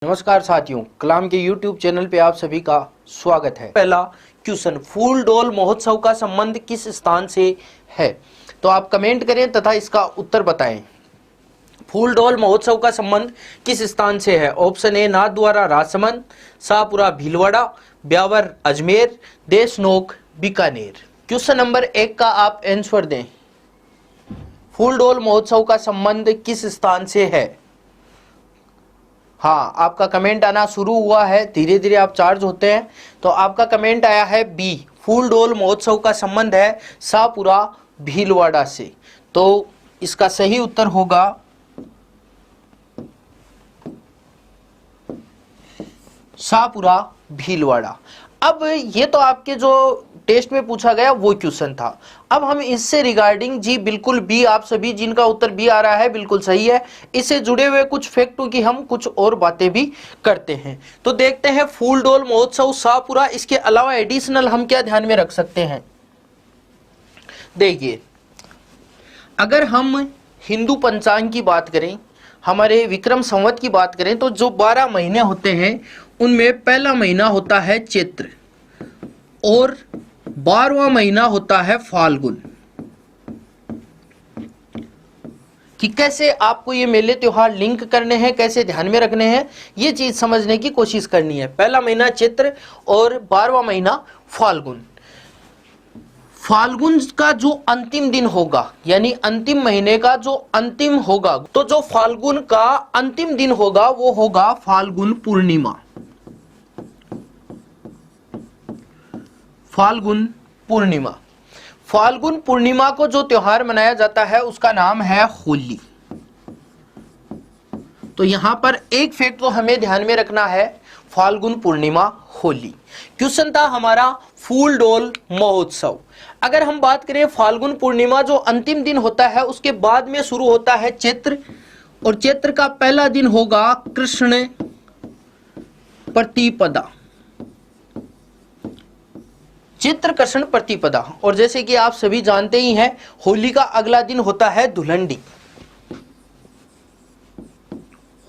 नमस्कार साथियों, कलाम के YouTube चैनल पे आप सभी का स्वागत है। पहला क्वेश्चन, फूलडोल महोत्सव का संबंध किस स्थान से है? तो आप कमेंट करें तथा इसका उत्तर बताएं। फूलडोल महोत्सव का संबंध किस स्थान से है? Option A Nathdwara Rajsamand, Shahpura Bhilwara, Beawar Ajmer, Deshnok Bikaner. Question number 1 का आप आंसर दें। फूलडोल महोत्सव का संबंध किस स्थान से है? हाँ, आपका कमेंट आना शुरू हुआ है, धीरे धीरे आप चार्ज होते हैं। तो आपका कमेंट आया है बी, फूलडोल महोत्सव का संबंध है शाहपुरा भीलवाड़ा से। तो इसका सही उत्तर होगा शाहपुरा भीलवाड़ा। अब ये तो आपके जो टेस्ट में पूछा गया वो क्वेश्चन था। अब हम इससे रिगार्डिंग जी बिल्कुल बी, आप सभी जिनका उत्तर बी आ रहा है बिल्कुल सही है, इससे जुड़े हुए कुछ फैक्टों की हम कुछ और बातें भी करते हैं। तो देखते हैं फूलडोल महोत्सव शाहपुरा, इसके अलावा एडिशनल हम क्या ध्यान में रख सकते हैं। देखिए, अगर हम हिंदू पंचांग की बात करें, हमारे विक्रम संवत की बात करें, तो जो 12 महीने होते हैं उनमें पहला महीना होता है चैत्र और 12वां महीना होता है फाल्गुन। कि कैसे आपको ये मेले त्योहार लिंक करने हैं, कैसे ध्यान में रखने हैं, ये चीज समझने की कोशिश करनी है। पहला महीना चैत्र और 12वां महीना फाल्गुन। फाल्गुन का जो अंतिम दिन होगा, यानी अंतिम महीने का जो अंतिम होगा, तो जो फाल्गुन का अंतिम दिन होगा वो होगा फाल्गुन पूर्णिमा। फाल्गुन पूर्णिमा। फाल्गुन पूर्णिमा को जो त्योहार मनाया जाता है उसका नाम है होली। तो यहां पर एक फैक्ट तो हमें ध्यान में रखना है, फाल्गुन पूर्णिमा होली। क्वेश्चन था हमारा फूलडोल महोत्सव। अगर हम बात करें फाल्गुन पूर्णिमा जो अंतिम दिन होता है, उसके बाद में शुरू होता है चैत्र, और चैत्र का पहला दिन होगा कृष्ण प्रतिपदा। चित्र कृष्ण प्रतिपदा। और जैसे कि आप सभी जानते ही हैं, होली का अगला दिन होता है धुलंडी।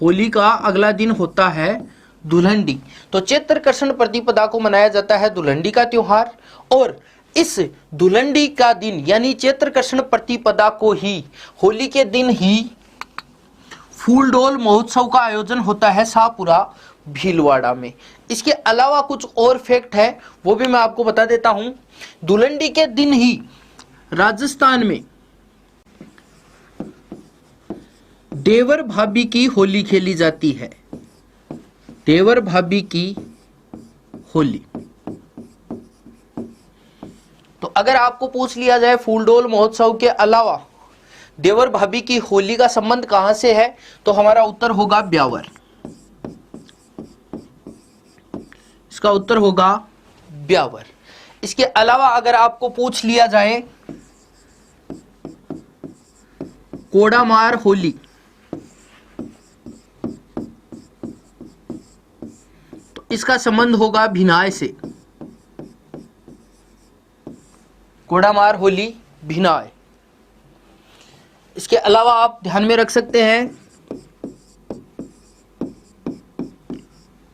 होली का अगला दिन होता है धुलंडी। तो चैत्र कृष्ण प्रतिपदा को मनाया जाता है धुलंडी का त्योहार, और इस धुलंडी का दिन यानी चैत्र कृष्ण प्रतिपदा को ही, होली के दिन ही फूलडोल महोत्सव का आयोजन होता है शाहपुरा भीलवाड़ा में। इसके अलावा कुछ और फैक्ट है, वो भी मैं आपको बता देता हूं। धुलंडी के दिन ही राजस्थान में देवर भाभी की होली खेली जाती है। देवर भाभी की होली। तो अगर आपको पूछ लिया जाए फूलडोल महोत्सव के अलावा देवर भाभी की होली का संबंध कहां से है, तो हमारा उत्तर होगा ब्यावर। इसका उत्तर होगा ब्यावर। इसके अलावा अगर आपको पूछ लिया जाए कोडामार होली, तो इसका संबंध होगा भिनाय से। कोडामार होली भिनाय। इसके अलावा आप ध्यान में रख सकते हैं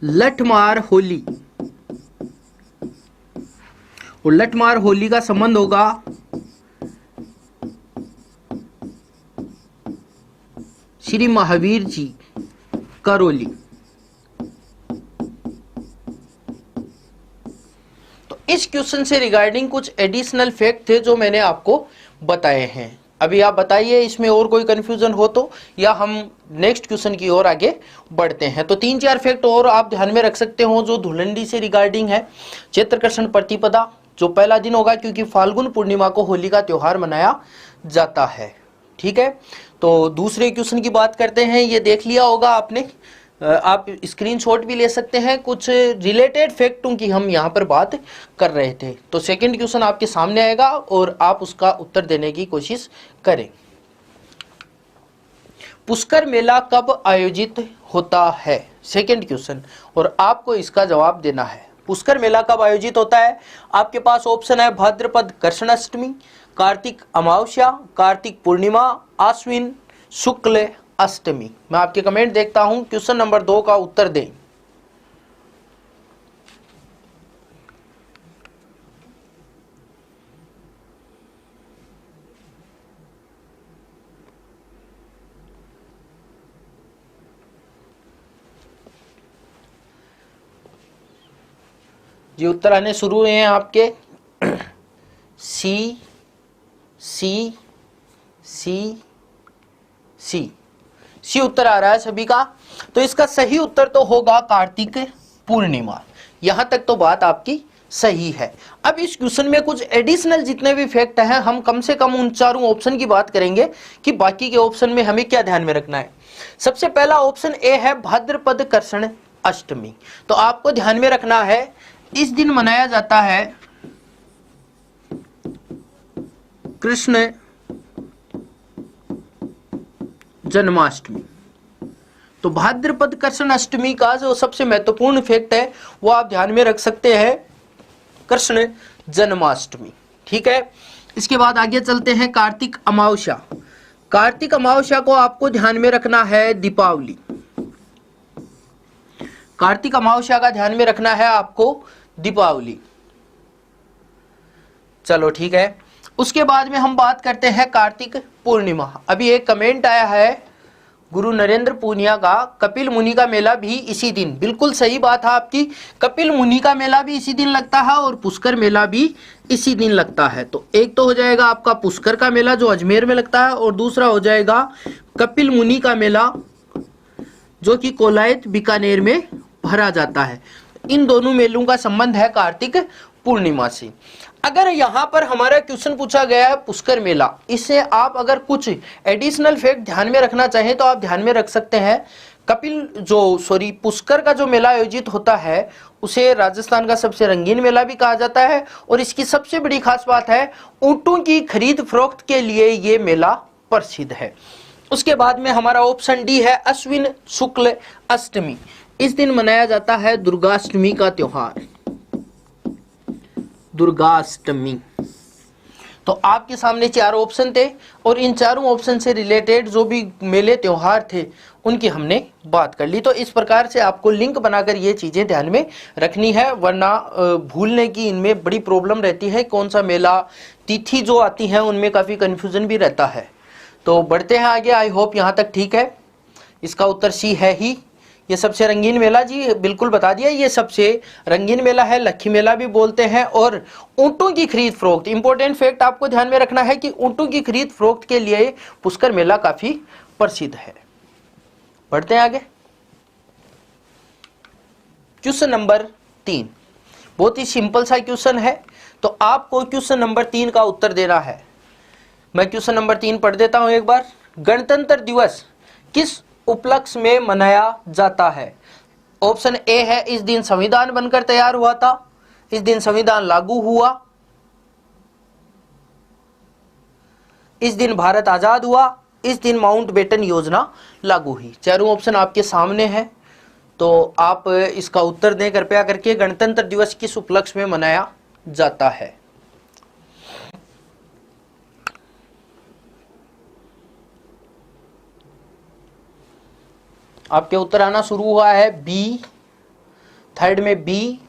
लठमार होली, और लठमार होली का संबंध होगा श्री महावीर जी करौली। तो इस क्वेश्चन से रिगार्डिंग कुछ एडिशनल फैक्ट थे जो मैंने आपको बताए हैं। अभी आप बताइए इसमें और कोई कंफ्यूजन हो तो, या हम नेक्स्ट क्वेश्चन की ओर आगे बढ़ते हैं। तो 3-4 फैक्ट और आप ध्यान में रख सकते हो जो धुलंडी से रिगार्डिंग है। चैत्र कृष्ण प्रतिपदा जो पहला दिन होगा, क्योंकि फाल्गुन पूर्णिमा को होली का त्योहार मनाया जाता है। ठीक है, तो दूसरे क्वेश्चन की बात करते हैं। ये देख लिया होगा आपने, आप स्क्रीनशॉट भी ले सकते हैं। कुछ रिलेटेड फैक्टों की हम यहाँ पर बात कर रहे थे। तो सेकंड क्वेश्चन आपके सामने आएगा और आप उसका उत्तर देने की कोशिश करें। पुष्कर मेला कब आयोजित होता है? सेकंड क्वेश्चन, और आपको इसका जवाब देना है। पुष्कर मेला कब आयोजित होता है? आपके पास ऑप्शन है भाद्रपद कृष्ण अष्टमी, कार्तिक अमावस्या, कार्तिक पूर्णिमा, आश्विन शुक्ल अष्टमी। मैं आपके कमेंट देखता हूं, क्वेश्चन नंबर 2 का उत्तर दें। जी उत्तर आने शुरू हुए हैं आपके। सी सी सी सी सी उत्तर आ रहा है सभी का। तो इसका सही उत्तर तो होगा कार्तिक पूर्णिमा। यहां तक तो बात आपकी सही है। अब इस क्वेश्चन में कुछ एडिशनल जितने भी फैक्ट हैं, हम कम से कम उन चारों ऑप्शन की बात करेंगे कि बाकी के ऑप्शन में हमें क्या ध्यान में रखना है। सबसे पहला ऑप्शन ए है भाद्रपद कृष्ण अष्टमी। तो आपको ध्यान में रखना है, इस दिन मनाया जाता है कृष्ण जन्माष्टमी। तो भाद्रपद कृष्ण अष्टमी का जो सबसे महत्वपूर्ण फैक्ट है वो आप ध्यान में रख सकते हैं, कृष्ण जन्माष्टमी। ठीक है, इसके बाद आगे चलते हैं कार्तिक अमावस्या। कार्तिक अमावस्या को आपको ध्यान में रखना है दीपावली। कार्तिक अमावस्या का ध्यान में रखना है आपको दीपावली। चलो ठीक है, उसके बाद में हम बात करते हैं कार्तिक पूर्णिमा। अभी एक कमेंट आया है गुरु नरेंद्र पूनिया का, कपिल मुनि का मेला भी इसी दिन। बिल्कुल सही बात है आपकी, कपिल मुनि का मेला भी इसी दिन लगता है और पुष्कर मेला भी इसी दिन लगता है। तो एक तो हो जाएगा आपका पुष्कर का मेला जो अजमेर में लगता है, और दूसरा हो जाएगा कपिल मुनि का मेला जो कि कोलायत बीकानेर में भरा जाता है। इन दोनों मेलों का संबंध है कार्तिक पूर्णिमा से। अगर यहां पर हमारा क्वेश्चन पूछा गया है पुष्कर मेला, इससे आप अगर कुछ एडिशनल फैक्ट ध्यान में रखना चाहें तो आप ध्यान में रख सकते हैं। पुष्कर का जो मेला आयोजित होता है उसे राजस्थान का सबसे रंगीन मेला भी कहा जाता है, और इसकी सबसे बड़ी खास बात है ऊंटों की खरीद फरोख्त के लिए ये मेला प्रसिद्ध है। उसके बाद में हमारा ऑप्शन डी है अश्विन शुक्ल अष्टमी। इस दिन मनाया जाता है दुर्गाष्टमी का त्योहार, दुर्गाष्टमी। तो आपके सामने 4 ऑप्शन थे और इन चारों ऑप्शन से रिलेटेड जो भी मेले त्योहार थे उनकी हमने बात कर ली। तो इस प्रकार से आपको लिंक बनाकर ये चीजें ध्यान में रखनी है, वरना भूलने की इनमें बड़ी प्रॉब्लम रहती है। कौन सा मेला, तिथि जो आती है उनमें काफी कंफ्यूजन भी रहता है। तो बढ़ते हैं आगे। आई होप यहाँ तक ठीक है। इसका उत्तर सी है ही। ये सबसे रंगीन मेला, जी बिल्कुल बता दिया, ये सबसे रंगीन मेला है, लक्खी मेला भी बोलते हैं। और ऊंटों की खरीद फरोख्त, इंपॉर्टेंट फैक्ट आपको ध्यान में रखना है कि ऊंटों की खरीद फरोख्त के लिए पुष्कर मेला काफी प्रसिद्ध है। बढ़ते हैं आगे। क्वेश्चन नंबर 3 बहुत ही सिंपल सा क्वेश्चन है, तो आपको क्वेश्चन नंबर 3 का उत्तर देना है। मैं क्वेश्चन नंबर 3 पढ़ देता हूं एक बार। गणतंत्र दिवस किस उपलक्ष्य में मनाया जाता है? ऑप्शन ए है इस दिन संविधान बनकर तैयार हुआ था, इस दिन संविधान लागू हुआ, इस दिन भारत आजाद हुआ, इस दिन माउंटबेटन योजना लागू हुई। चारों ऑप्शन आपके सामने है, तो आप इसका उत्तर दें कृपया करके। गणतंत्र दिवस किस उपलक्ष्य में मनाया जाता है? आपके उत्तर आना शुरू हुआ है। बी, थर्ड में बी,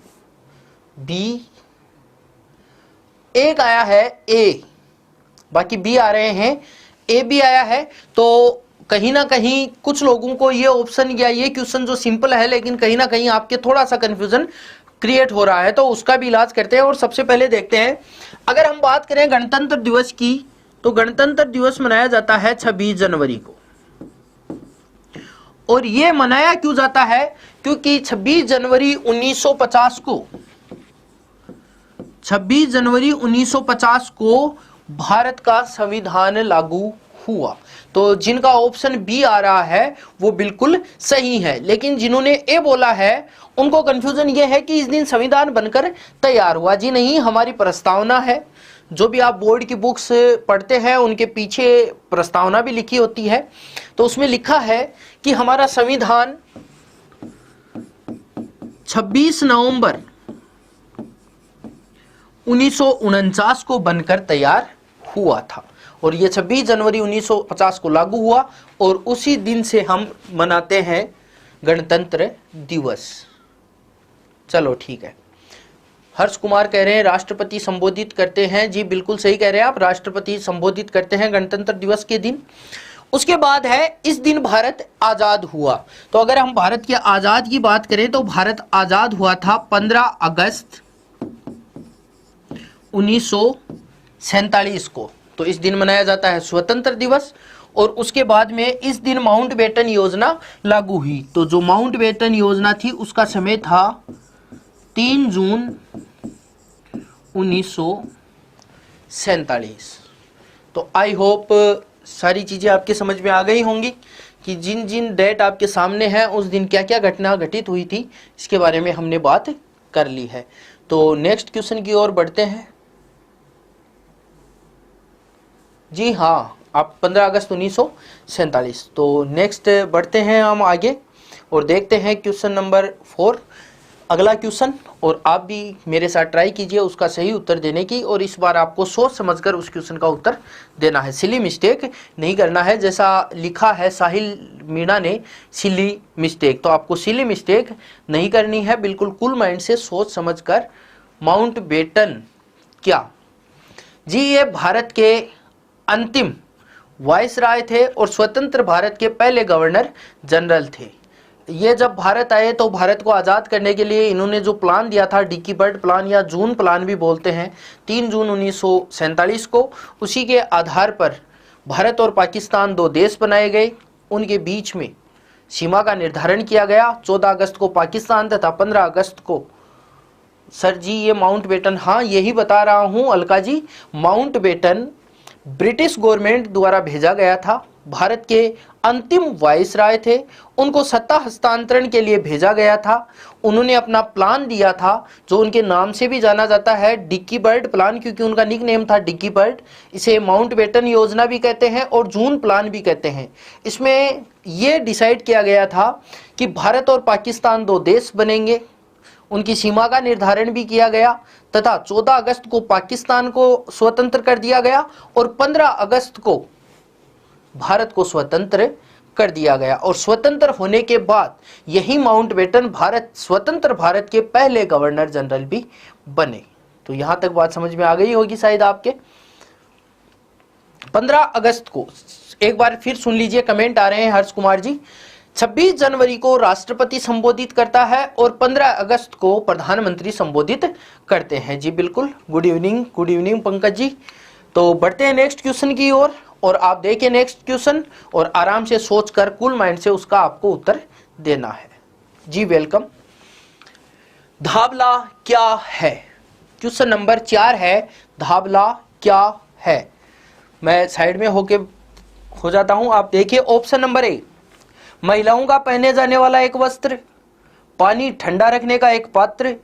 एक आया है ए, बाकी बी आ रहे हैं, ए भी आया है। तो कहीं ना कहीं कुछ लोगों को ये ऑप्शन या ये क्वेश्चन जो सिंपल है लेकिन कहीं ना कहीं आपके थोड़ा सा कंफ्यूजन क्रिएट हो रहा है, तो उसका भी इलाज करते हैं। और सबसे पहले देखते हैं, अगर हम बात करें गणतंत्र दिवस की, तो गणतंत्र दिवस मनाया जाता है 26 जनवरी को। और ये मनाया क्यों जाता है? क्योंकि 26 जनवरी 1950 को 26 जनवरी 1950 को भारत का संविधान लागू हुआ। तो जिनका ऑप्शन बी आ रहा है वो बिल्कुल सही है, लेकिन जिन्होंने ए बोला है उनको कंफ्यूजन ये है कि इस दिन संविधान बनकर तैयार हुआ। जी नहीं, हमारी प्रस्तावना है। जो भी आप बोर्ड की बुक्स पढ़ते हैं उनके पीछे प्रस्तावना भी लिखी होती है, तो उसमें लिखा है कि हमारा संविधान 26 नवंबर 1949 को बनकर तैयार हुआ था। और ये 26 जनवरी 1950 को लागू हुआ और उसी दिन से हम मनाते हैं गणतंत्र दिवस। चलो ठीक है। हर्ष कुमार कह रहे हैं राष्ट्रपति संबोधित करते हैं। जी बिल्कुल सही कह रहे हैं आप, राष्ट्रपति संबोधित करते हैं गणतंत्र दिवस के दिन। उसके बाद है इस दिन भारत आजाद हुआ। तो अगर हम भारत के आजाद की बात करें तो भारत आजाद हुआ था 15 अगस्त 1947 को। तो इस दिन मनाया जाता है स्वतंत्र दिवस। और उसके बाद में इस दिन माउंटबेटन योजना लागू हुई। तो जो माउंटबेटन योजना थी उसका समय था 3 जून 1947। तो आई होप सारी चीजें आपके समझ में आ गई होंगी कि जिन जिन डेट आपके सामने हैं उस दिन क्या क्या घटना घटित हुई थी, इसके बारे में हमने बात कर ली है। तो नेक्स्ट क्वेश्चन की ओर बढ़ते हैं। जी हाँ, आप 15 अगस्त 1947। तो नेक्स्ट बढ़ते हैं हम आगे और देखते हैं क्वेश्चन नंबर 4, अगला क्वेश्चन। और आप भी मेरे साथ ट्राई कीजिए उसका सही उत्तर देने की, और इस बार आपको सोच समझकर उस क्वेश्चन का उत्तर देना है। सिली मिस्टेक नहीं करना है, जैसा लिखा है साहिल मीणा ने सिली मिस्टेक, तो आपको सिली मिस्टेक नहीं करनी है, बिल्कुल कूल माइंड से सोच समझकर। माउंटबेटन क्या? जी ये भारत के अंतिम वायसराय थे और स्वतंत्र भारत के पहले गवर्नर जनरल थे। ये जब भारत आए तो भारत को आज़ाद करने के लिए इन्होंने जो प्लान दिया था, डिकी बर्ड प्लान या जून प्लान भी बोलते हैं, 3 जून 1947 को, उसी के आधार पर भारत और पाकिस्तान 2 देश बनाए गए। उनके बीच में सीमा का निर्धारण किया गया। 14 अगस्त को पाकिस्तान तथा 15 अगस्त को, सर जी ये माउंटबेटन, हाँ यही बता रहा हूँ Alka ji, Mountbatten British government द्वारा भेजा गया था। भारत के अंतिम वायसराय थे, उनको सत्ता हस्तांतरण के लिए भेजा गया था। उन्होंने अपना प्लान दिया था जो उनके नाम से भी जाना जाता है, डिकी बर्ड प्लान, क्योंकि उनका निक नेम था डिकी बर्ड। इसे माउंटबेटन योजना भी कहते हैं और जून प्लान भी कहते हैं। इसमें यह डिसाइड किया गया था कि भारत और पाकिस्तान 2 देश बनेंगे। उनकी सीमा का निर्धारण भी किया गया तथा 14 अगस्त को पाकिस्तान को स्वतंत्र कर दिया गया और 15 अगस्त को भारत को स्वतंत्र कर दिया गया। और स्वतंत्र होने के बाद यही माउंटबेटन स्वतंत्र भारत के पहले गवर्नर जनरल भी बने। तो यहां तक बात समझ में आ गई होगी शायद आपके। 15 अगस्त को एक बार फिर सुन लीजिए, कमेंट आ रहे हैं हर्ष कुमार जी। 26 जनवरी को राष्ट्रपति संबोधित करता है और 15 अगस्त को प्रधानमंत्री संबोधित करते हैं। जी बिल्कुल, गुड इवनिंग पंकज जी। तो बढ़ते हैं नेक्स्ट क्वेश्चन की ओर, और आप देखिए नेक्स्ट क्वेश्चन और आराम से सोचकर कूल माइंड से उसका आपको उत्तर देना है। जी वेलकम। धाबला क्या है? क्वेश्चन नंबर 4 है, धाबला क्या है? मैं साइड में हो जाता हूं। आप देखिए ऑप्शन नंबर ए, महिलाओं का पहने जाने वाला एक वस्त्र, पानी ठंडा रखने का एक पात्र,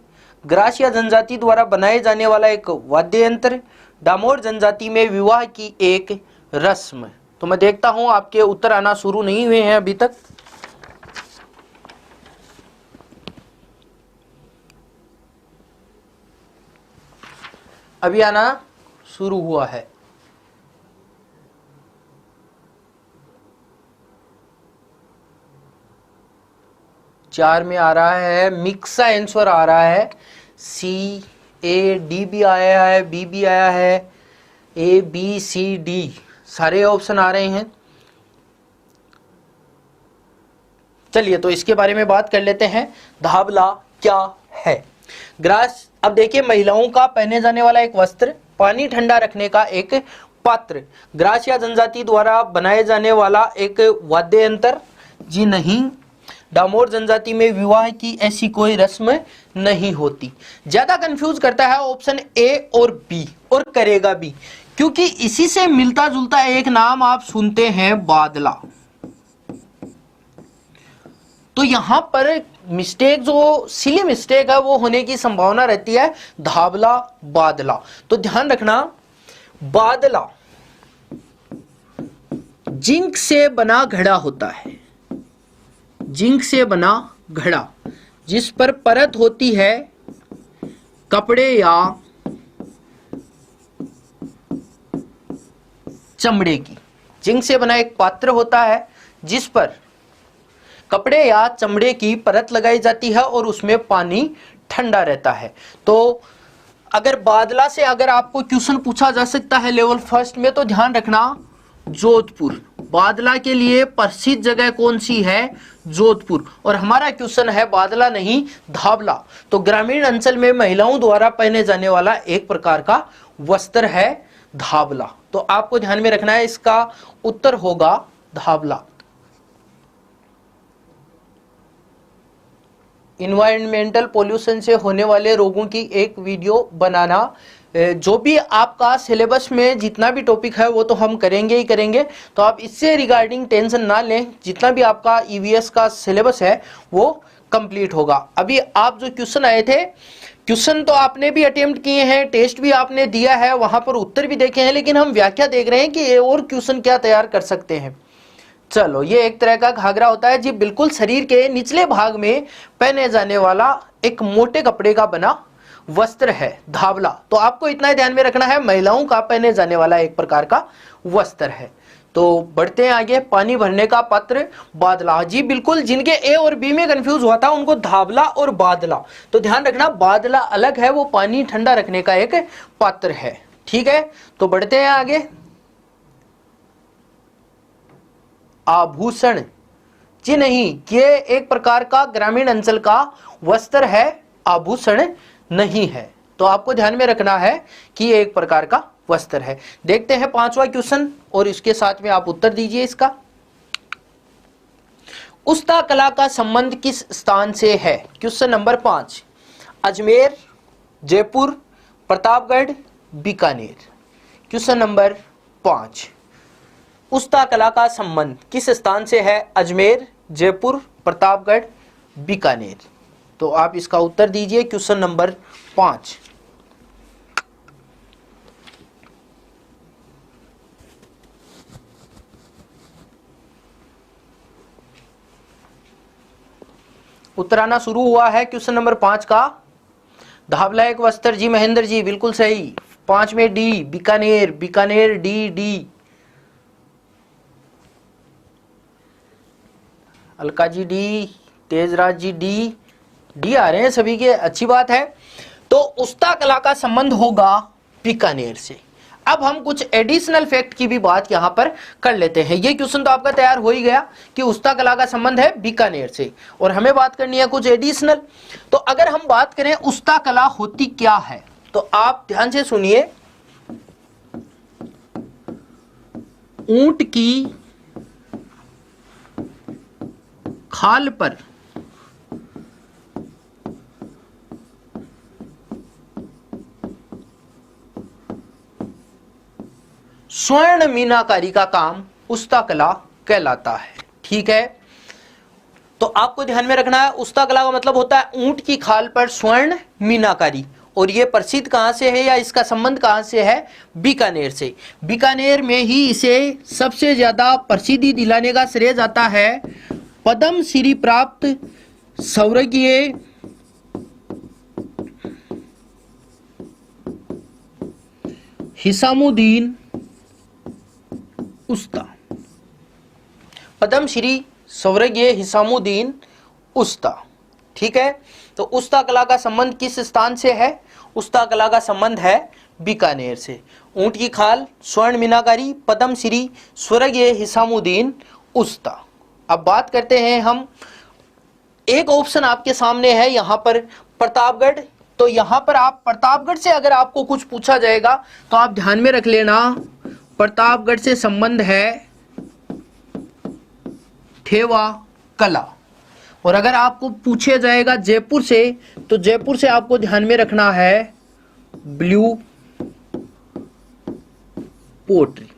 ग्रास या जनजाति द्वारा बनाए जाने वाला एक वाद्य यंत्र, डामोर जनजाति में विवाह की एक रस्म। तो मैं देखता हूं आपके उत्तर आना शुरू नहीं हुए हैं अभी तक। अभी आना शुरू हुआ है। चार में आ रहा है, मिक्सा आंसर आ रहा है, सी ए डी भी आया है, बी भी आया है, ए बी सी डी सारे ऑप्शन आ रहे हैं। चलिए तो इसके बारे में बात कर लेते हैं। धाबला क्या है? ग्रास, अब देखिए महिलाओं का पहने जाने वाला एक वस्त्र, पानी ठंडा रखने का एक पात्र, ग्रास या जनजाति द्वारा बनाए जाने वाला एक वाद्य यंत्र, जी नहीं, डामोर जनजाति में विवाह की ऐसी कोई रस्म नहीं होती। ज्यादा कंफ्यूज करता है ऑप्शन ए और बी, और करेगा भी, क्योंकि इसी से मिलता जुलता एक नाम आप सुनते हैं, बादला। तो यहां पर मिस्टेक, जो सिली मिस्टेक है, वो होने की संभावना रहती है, धाबला बादला। तो ध्यान रखना, बादला जिंक से बना घड़ा होता है, जिंक से बना घड़ा, जिस पर परत होती है कपड़े या चमड़े की। जिंक से बना एक पात्र होता है जिस पर कपड़े या चमड़े की परत लगाई जाती है और उसमें पानी ठंडा रहता है। तो अगर बादला से अगर आपको क्वेश्चन पूछा जा सकता है लेवल फर्स्ट में, तो ध्यान रखना जोधपुर, बादला के लिए प्रसिद्ध जगह कौन सी है? जोधपुर। और हमारा क्वेश्चन है बादला नहीं धाबला। तो ग्रामीण अंचल में महिलाओं द्वारा पहने जाने वाला एक प्रकार का वस्त्र है धाबला। तो आपको ध्यान में रखना है, इसका उत्तर होगा धाबला। इन्वायरमेंटल पोल्यूशन से होने वाले रोगों की एक वीडियो बनाना, जो भी आपका सिलेबस में जितना भी टॉपिक है वो तो हम करेंगे ही करेंगे। तो आप इससे रिगार्डिंग टेंशन ना लें, जितना भी आपका ईवीएस का सिलेबस है वो कंप्लीट होगा। अभी आप जो क्वेश्चन आए थे, क्वेश्चन तो आपने भी अटेम्प्ट किए हैं, टेस्ट भी आपने दिया है, वहां पर उत्तर भी देखे हैं, लेकिन हम व्याख्या देख रहे हैं कि ये और क्वेश्चन क्या तैयार कर सकते हैं। चलो, ये एक तरह का घाघरा होता है जी, बिल्कुल शरीर के निचले भाग में पहने जाने वाला एक मोटे कपड़े का बना वस्त्र है धाबला। तो आपको इतना ही ध्यान में रखना है, महिलाओं का पहने जाने वाला एक प्रकार का वस्त्र है। तो बढ़ते हैं आगे, पानी भरने का पात्र बादला। जी बिल्कुल, जिनके ए और बी में कंफ्यूज हुआ था उनको धाबला और बादला। तो ध्यान रखना, बादला अलग है, वो पानी ठंडा रखने का एक पात्र है। ठीक है, तो बढ़ते हैं आगे। आभूषण, जी नहीं, ये एक प्रकार का ग्रामीण अंचल का वस्त्र है, आभूषण नहीं है। तो आपको ध्यान में रखना है कि ये एक प्रकार का वस्त्र है। देखते हैं पांचवा क्वेश्चन और इसके साथ में आप उत्तर दीजिए इसका। उस्ता कला का संबंध किस स्थान से है? Question number 5। Ajmer, Jaipur, Pratapgarh, Bikaner. Question number 5। उस्ता कला का संबंध किस स्थान से है? अजमेर, जयपुर, प्रतापगढ़, बीकानेर। तो आप इसका उत्तर दीजिए क्वेश्चन नंबर 5। उत्तर आना शुरू हुआ है क्वेश्चन नंबर 5 का। धाबला एक वस्त्र, जी महेंद्र जी बिल्कुल सही। 5 में D, Bikaner, Bikaner D, D. Alka ji D, Tejraj ji D, D आ रहे हैं सभी के, अच्छी बात है। तो उस्ता कला का संबंध होगा बीकानेर से। अब हम कुछ एडिशनल फैक्ट की भी बात यहां पर कर लेते हैं। ये क्वेश्चन तो आपका तैयार हो ही गया कि उस्ता कला का संबंध है बीकानेर से, और हमें बात करनी है कुछ एडिशनल। तो अगर हम बात करें उस्ता कला होती क्या है, तो आप ध्यान से सुनिए। ऊंट की खाल पर स्वर्ण मीनाकारी का काम उस्ता कला कहलाता है। ठीक है, तो आपको ध्यान में रखना है, उस्ता कला का मतलब होता है ऊंट की खाल पर स्वर्ण मीनाकारी। और ये प्रसिद्ध कहां से है या इसका संबंध कहां से है? बीकानेर से। बीकानेर में ही इसे सबसे ज्यादा प्रसिद्धि दिलाने का श्रेय जाता है पद्म श्री प्राप्त स्वर्गीय हिसामुद्दीन उस्ता। पद्मश्री स्वर्गीय हिसामुद्दीन उस्ता। ठीक है, तो उस्ता कला का संबंध किस स्थान से है? उस्ता कला का संबंध है बीकानेर से। ऊंट की खाल, स्वर्ण मीनाकारी, पद्मश्री स्वर्गीय हिसामुद्दीन उस्ता। अब बात करते हैं हम, एक ऑप्शन आपके सामने है यहां पर प्रतापगढ़। तो यहां पर आप प्रतापगढ़ से अगर आपको कुछ पूछा जाएगा तो आप ध्यान में रख लेना, प्रतापगढ़ से संबंध है ठेवा कला। और अगर आपको पूछा जाएगा जयपुर से, तो जयपुर से आपको ध्यान में रखना है ब्लू पोट्री।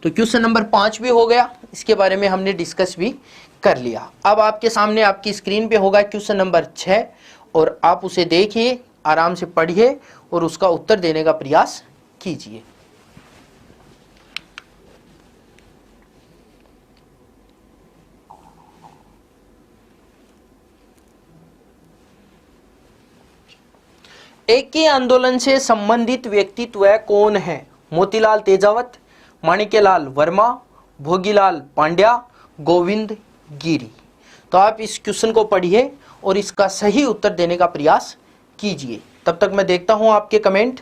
तो क्वेश्चन नंबर 5 भी हो गया, इसके बारे में हमने डिस्कस भी कर लिया। अब आपके सामने आपकी स्क्रीन पे होगा क्वेश्चन नंबर 6, और आप उसे देखिए, आराम से पढ़िए और उसका उत्तर देने का प्रयास कीजिए। एक ही आंदोलन से संबंधित व्यक्तित्व कौन है? मोतीलाल तेजावत, माणिक्यलाल वर्मा, भोगीलाल पांड्या, गोविंद गिरी। तो आप इस क्वेश्चन को पढ़िए और इसका सही उत्तर देने का प्रयास कीजिए। तब तक मैं देखता हूं आपके कमेंट।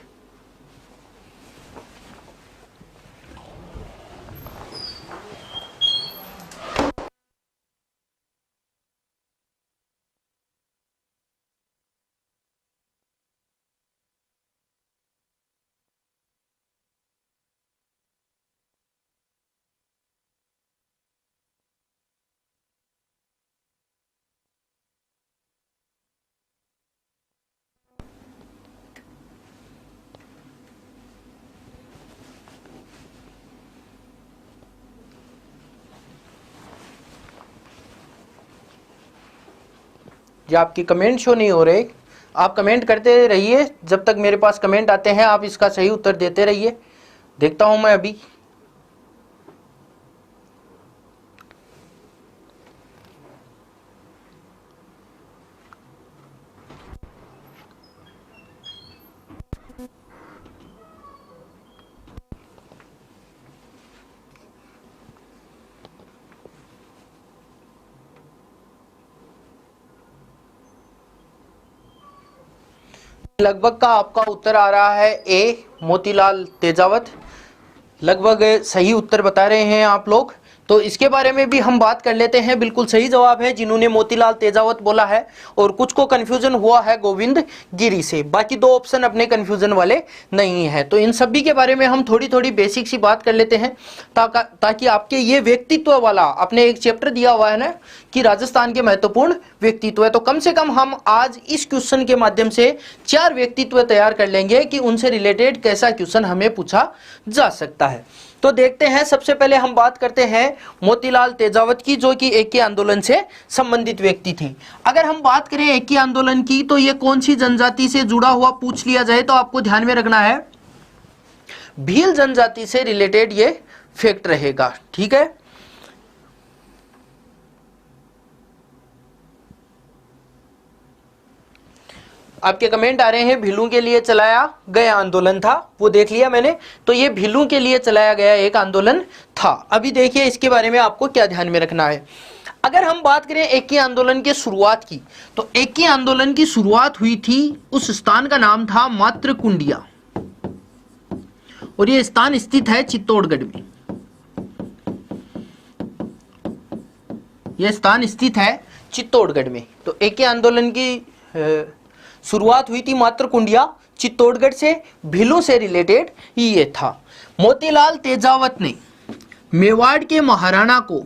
जो आपकी कमेंट शो नहीं हो रहे, आप कमेंट करते रहिए जब तक मेरे पास कमेंट आते हैं, आप इसका सही उत्तर देते रहिए। देखता हूं मैं अभी। लगभग का आपका उत्तर आ रहा है ए, मोतीलाल तेजावत। लगभग सही उत्तर बता रहे हैं आप लोग। तो इसके बारे में भी हम बात कर लेते हैं। बिल्कुल सही जवाब है जिन्होंने मोतीलाल तेजावत बोला है, और कुछ को कंफ्यूजन हुआ है गोविंद गिरी से। बाकी दो ऑप्शन अपने कंफ्यूजन वाले नहीं है। तो इन सभी के बारे में हम थोड़ी थोड़ी बेसिक सी बात कर लेते हैं, ताकि आपके ये व्यक्तित्व वाला, अपने एक चैप्टर दिया हुआ है ना कि राजस्थान के महत्वपूर्ण व्यक्तित्व है, तो कम से कम हम आज इस क्वेश्चन के माध्यम से 4 व्यक्तित्व तैयार कर लेंगे कि उनसे रिलेटेड कैसा क्वेश्चन हमें पूछा जा सकता है। तो देखते हैं। सबसे पहले हम बात करते हैं मोतीलाल तेजावत की, जो कि एकी आंदोलन से संबंधित व्यक्ति थे। अगर हम बात करें एकी आंदोलन की, तो ये कौन सी जनजाति से जुड़ा हुआ पूछ लिया जाए तो आपको ध्यान में रखना है भील जनजाति से रिलेटेड ये फैक्ट रहेगा। ठीक है। आपके कमेंट आ रहे हैं भीलों के लिए चलाया गया आंदोलन था, वो देख लिया मैंने। तो ये भीलों के लिए चलाया गया एक आंदोलन था। अभी देखिए इसके बारे में आपको क्या ध्यान में रखना है। अगर हम बात करें एकी आंदोलन की शुरुआत की, तो एकी आंदोलन की शुरुआत हुई थी, उस स्थान का नाम था मातृकुंडिया, और ये स्थान स्थित है चित्तौड़गढ़ में। यह स्थान स्थित है चित्तौड़गढ़ में। तो एकी आंदोलन की शुरुआत हुई थी मातृकुंडिया, चित्तौड़गढ़ से, भीलों से रिलेटेड ये था। मोतीलाल तेजावत ने मेवाड़ के महाराणा को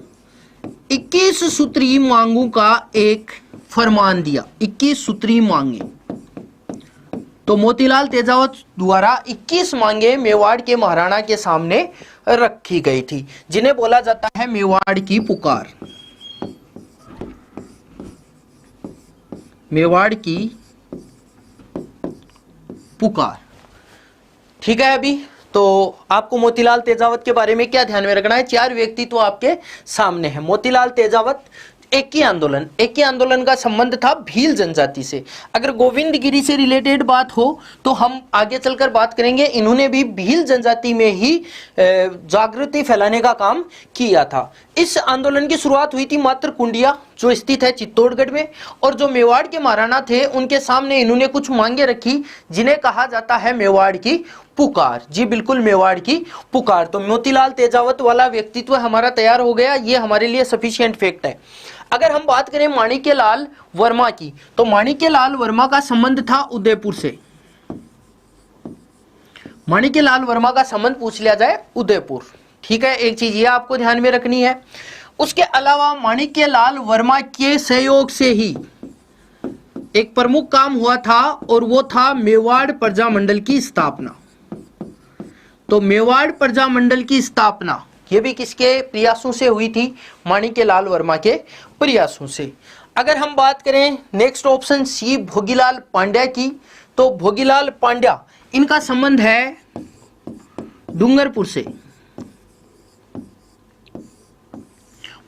21 सूत्री मांगों का एक फरमान दिया। 21 सूत्री मांगे। तो मोतीलाल तेजावत द्वारा 21 मांगे मेवाड़ के महाराणा के सामने रखी गई थी, जिन्हें बोला जाता है मेवाड़ की पुकार। मेवाड़ की पुकार। ठीक है। अभी तो आपको मोतीलाल तेजावत के बारे में क्या ध्यान में रखना है। 4 व्यक्तित्व आपके सामने हैं। मोतीलाल तेजावत, एकी आंदोलन का संबंध था भील जनजाति से। अगर गोविंद गिरी से रिलेटेड बात हो तो हम आगे चलकर बात करेंगे। इन्होंने भी भील जनजाति में ही जागृति फैलाने का काम किया था। इस आंदोलन की शुरुआत हुई थी मातृकुंडिया, जो स्थित है चित्तौड़गढ़ में, और जो मेवाड़ के महाराणा थे उनके सामने इन्होंने कुछ मांगे रखी, जिन्हें कहा जाता है मेवाड़ की पुकार। जी बिल्कुल, मेवाड़ की पुकार। तो मोतीलाल तेजावत वाला व्यक्तित्व हमारा तैयार हो गया। ये हमारे लिए सफिशिएंट फैक्ट है। अगर हम बात करें माणिक्यलाल वर्मा की, तो माणिक्यलाल वर्मा का संबंध था उदयपुर से। माणिक्यलाल वर्मा का संबंध पूछ लिया जाए उदयपुर। ठीक है। एक चीज ये आपको ध्यान में रखनी है। उसके अलावा माणिक्यलाल वर्मा के सहयोग से ही एक प्रमुख काम हुआ था, और वो था मेवाड़ प्रजा मंडल की स्थापना। तो मेवाड़ प्रजा मंडल की स्थापना ये भी किसके प्रयासों से हुई थी? माणिक्यलाल वर्मा के प्रयासों से। अगर हम बात करें next option C, Bhogilal Pandya की, तो भोगीलाल पांड्या, इनका संबंध है डूंगरपुर से।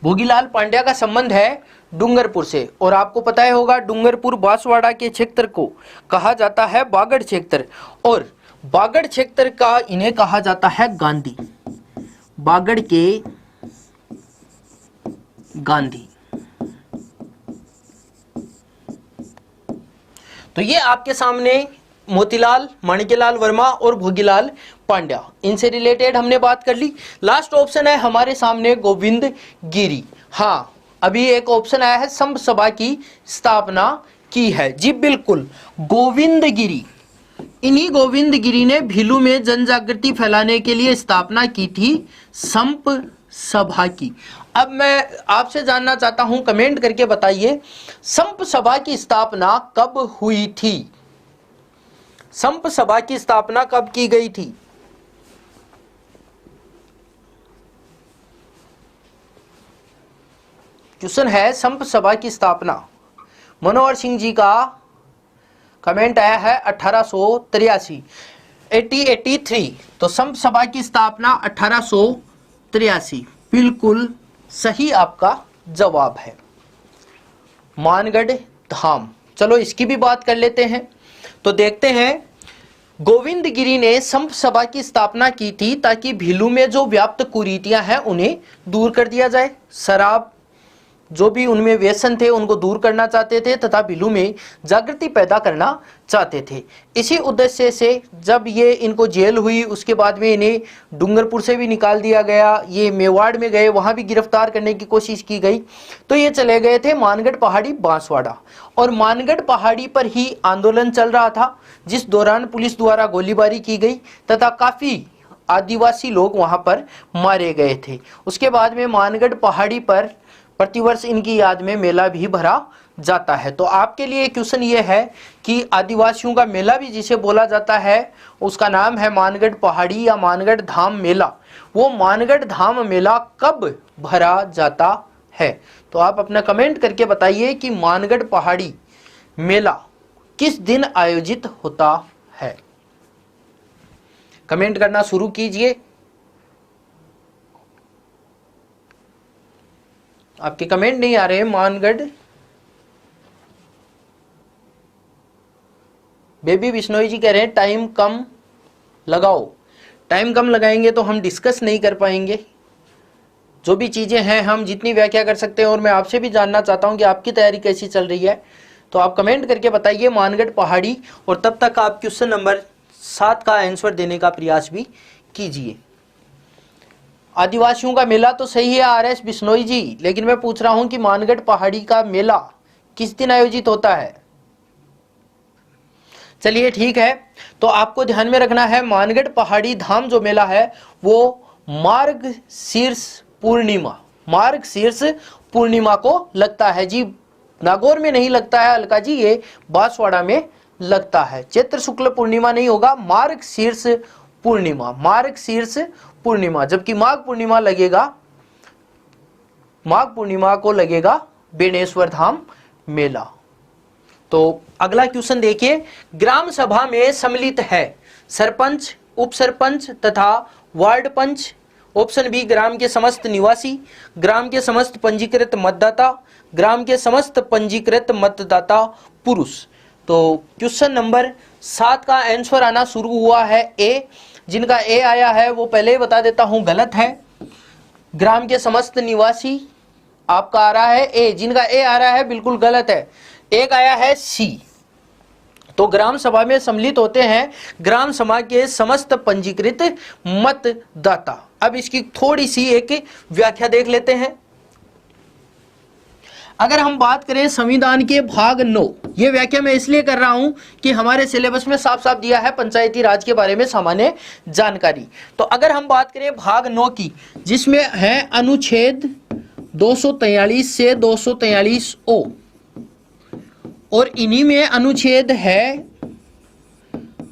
भोगीलाल पांड्या का संबंध है डूंगरपुर से, और आपको पता ही होगा डूंगरपुर बांसवाड़ा के क्षेत्र को कहा जाता है बागड़ क्षेत्र, और बागड़ क्षेत्र का इन्हें कहा जाता है गांधी। बागड़ के गांधी। तो ये आपके सामने मोतीलाल, माणिक्यलाल वर्मा और भोगीलाल पांड्या, इनसे रिलेटेड हमने बात कर ली। लास्ट ऑप्शन है हमारे सामने गोविंद गिरी। हाँ, अभी एक ऑप्शन आया है संभ सभा की स्थापना की है। जी बिल्कुल, गोविंद गिरी, इन्हीं गोविंद गिरी ने भीलू में जन जागृति फैलाने के लिए स्थापना की थी संप सभा की। अब मैं आपसे जानना चाहता हूं, कमेंट करके बताइए, संप सभा की स्थापना कब हुई थी? संप सभा की स्थापना कब की गई थी? क्वेश्चन है संप सभा की स्थापना। मनोहर सिंह जी का कमेंट आया है 1883, 1883। तो संप सभा की स्थापना 1883 बिल्कुल सही आपका जवाब है। मानगढ़ धाम, चलो इसकी भी बात कर लेते हैं। तो देखते हैं, गोविंद गिरी ने संप सभा की स्थापना की थी ताकि भीलू में जो व्याप्त कुरीतियां हैं उन्हें दूर कर दिया जाए। शराब, जो भी उनमें व्यसन थे उनको दूर करना चाहते थे तथा भीलू में जागृति पैदा करना चाहते थे। इसी उद्देश्य से जब ये इनको जेल हुई, उसके बाद में इन्हें डूंगरपुर से भी निकाल दिया गया, ये मेवाड़ में गए, वहां भी गिरफ्तार करने की कोशिश की गई। तो ये चले गए थे मानगढ़ पहाड़ी बांसवाड़ा, और मानगढ़ पहाड़ी पर ही आंदोलन चल रहा था, जिस दौरान पुलिस द्वारा गोलीबारी की गई तथा काफी आदिवासी लोग वहां पर मारे गए थे। उसके बाद में मानगढ़ पहाड़ी पर प्रतिवर्ष इनकी याद में मेला भी भरा जाता है। तो आपके लिए क्वेश्चन ये है कि आदिवासियों का मेला भी जिसे बोला जाता है उसका नाम है मानगढ़ पहाड़ी या मानगढ़ धाम मेला। वो मानगढ़ धाम मेला कब भरा जाता है? तो आप अपना कमेंट करके बताइए कि मानगढ़ पहाड़ी मेला किस दिन आयोजित होता है। कमेंट करना शुरू कीजिए। आपके कमेंट नहीं आ रहे हैं। मानगढ़, बेबी बिश्नोई जी कह रहे हैं टाइम कम लगाओ। टाइम कम लगाएंगे तो हम डिस्कस नहीं कर पाएंगे। जो भी चीजें हैं हम जितनी व्याख्या कर सकते हैं, और मैं आपसे भी जानना चाहता हूं कि आपकी तैयारी कैसी चल रही है। तो आप कमेंट करके बताइए मानगढ़ पहाड़ी, और तब तक आप क्वेश्चन नंबर 7 का आंसर देने का प्रयास भी कीजिए। आदिवासियों का मेला तो सही है आर.एस. बिश्नोई जी, लेकिन मैं पूछ रहा हूं कि मानगढ़ पहाड़ी का मेला किस दिन आयोजित होता है? चलिए ठीक है, तो आपको ध्यान में रखना है मानगढ़ पहाड़ी धाम जो मेला है वो मार्गशीर्ष पूर्णिमा, मार्गशीर्ष पूर्णिमा को लगता है जी। नागौर में नहीं लगता है अलका जी, ये बांसवाड़ा में लगता है। चैत्र शुक्ल पूर्णिमा नहीं होगा, मार्गशीर्ष पूर्णिमा, मार्गशीर्ष पूर्णिमा। जबकि माघ पूर्णिमा लगेगा, माघ पूर्णिमा को लगेगा बेणेश्वर धाम मेला। तो अगला क्वेश्चन देखिए, ग्राम सभा में सम्मिलित है सरपंच, उप सरपंच तथा वार्ड पंच। ऑप्शन बी ग्राम के समस्त निवासी, ग्राम के समस्त पंजीकृत मतदाता, ग्राम के समस्त पंजीकृत मतदाता पुरुष। तो क्वेश्चन नंबर 7 का आंसर आना शुरू हुआ है ए। जिनका ए आया है वो पहले ही बता देता हूं गलत है। ग्राम के समस्त निवासी आपका आ रहा है ए, जिनका ए आ रहा है बिल्कुल गलत है। एक आया है सी। तो ग्राम सभा में सम्मिलित होते हैं ग्राम सभा के समस्त पंजीकृत मतदाता। अब इसकी थोड़ी सी एक व्याख्या देख लेते हैं। अगर हम बात करें संविधान के भाग 9, ये व्याख्या मैं इसलिए कर रहा हूं कि हमारे सिलेबस में साफ साफ दिया है पंचायती राज के बारे में सामान्य जानकारी। तो अगर हम बात करें भाग 9 की, जिसमें है अनुच्छेद 243 से 243 ओ, और इन्हीं में अनुच्छेद है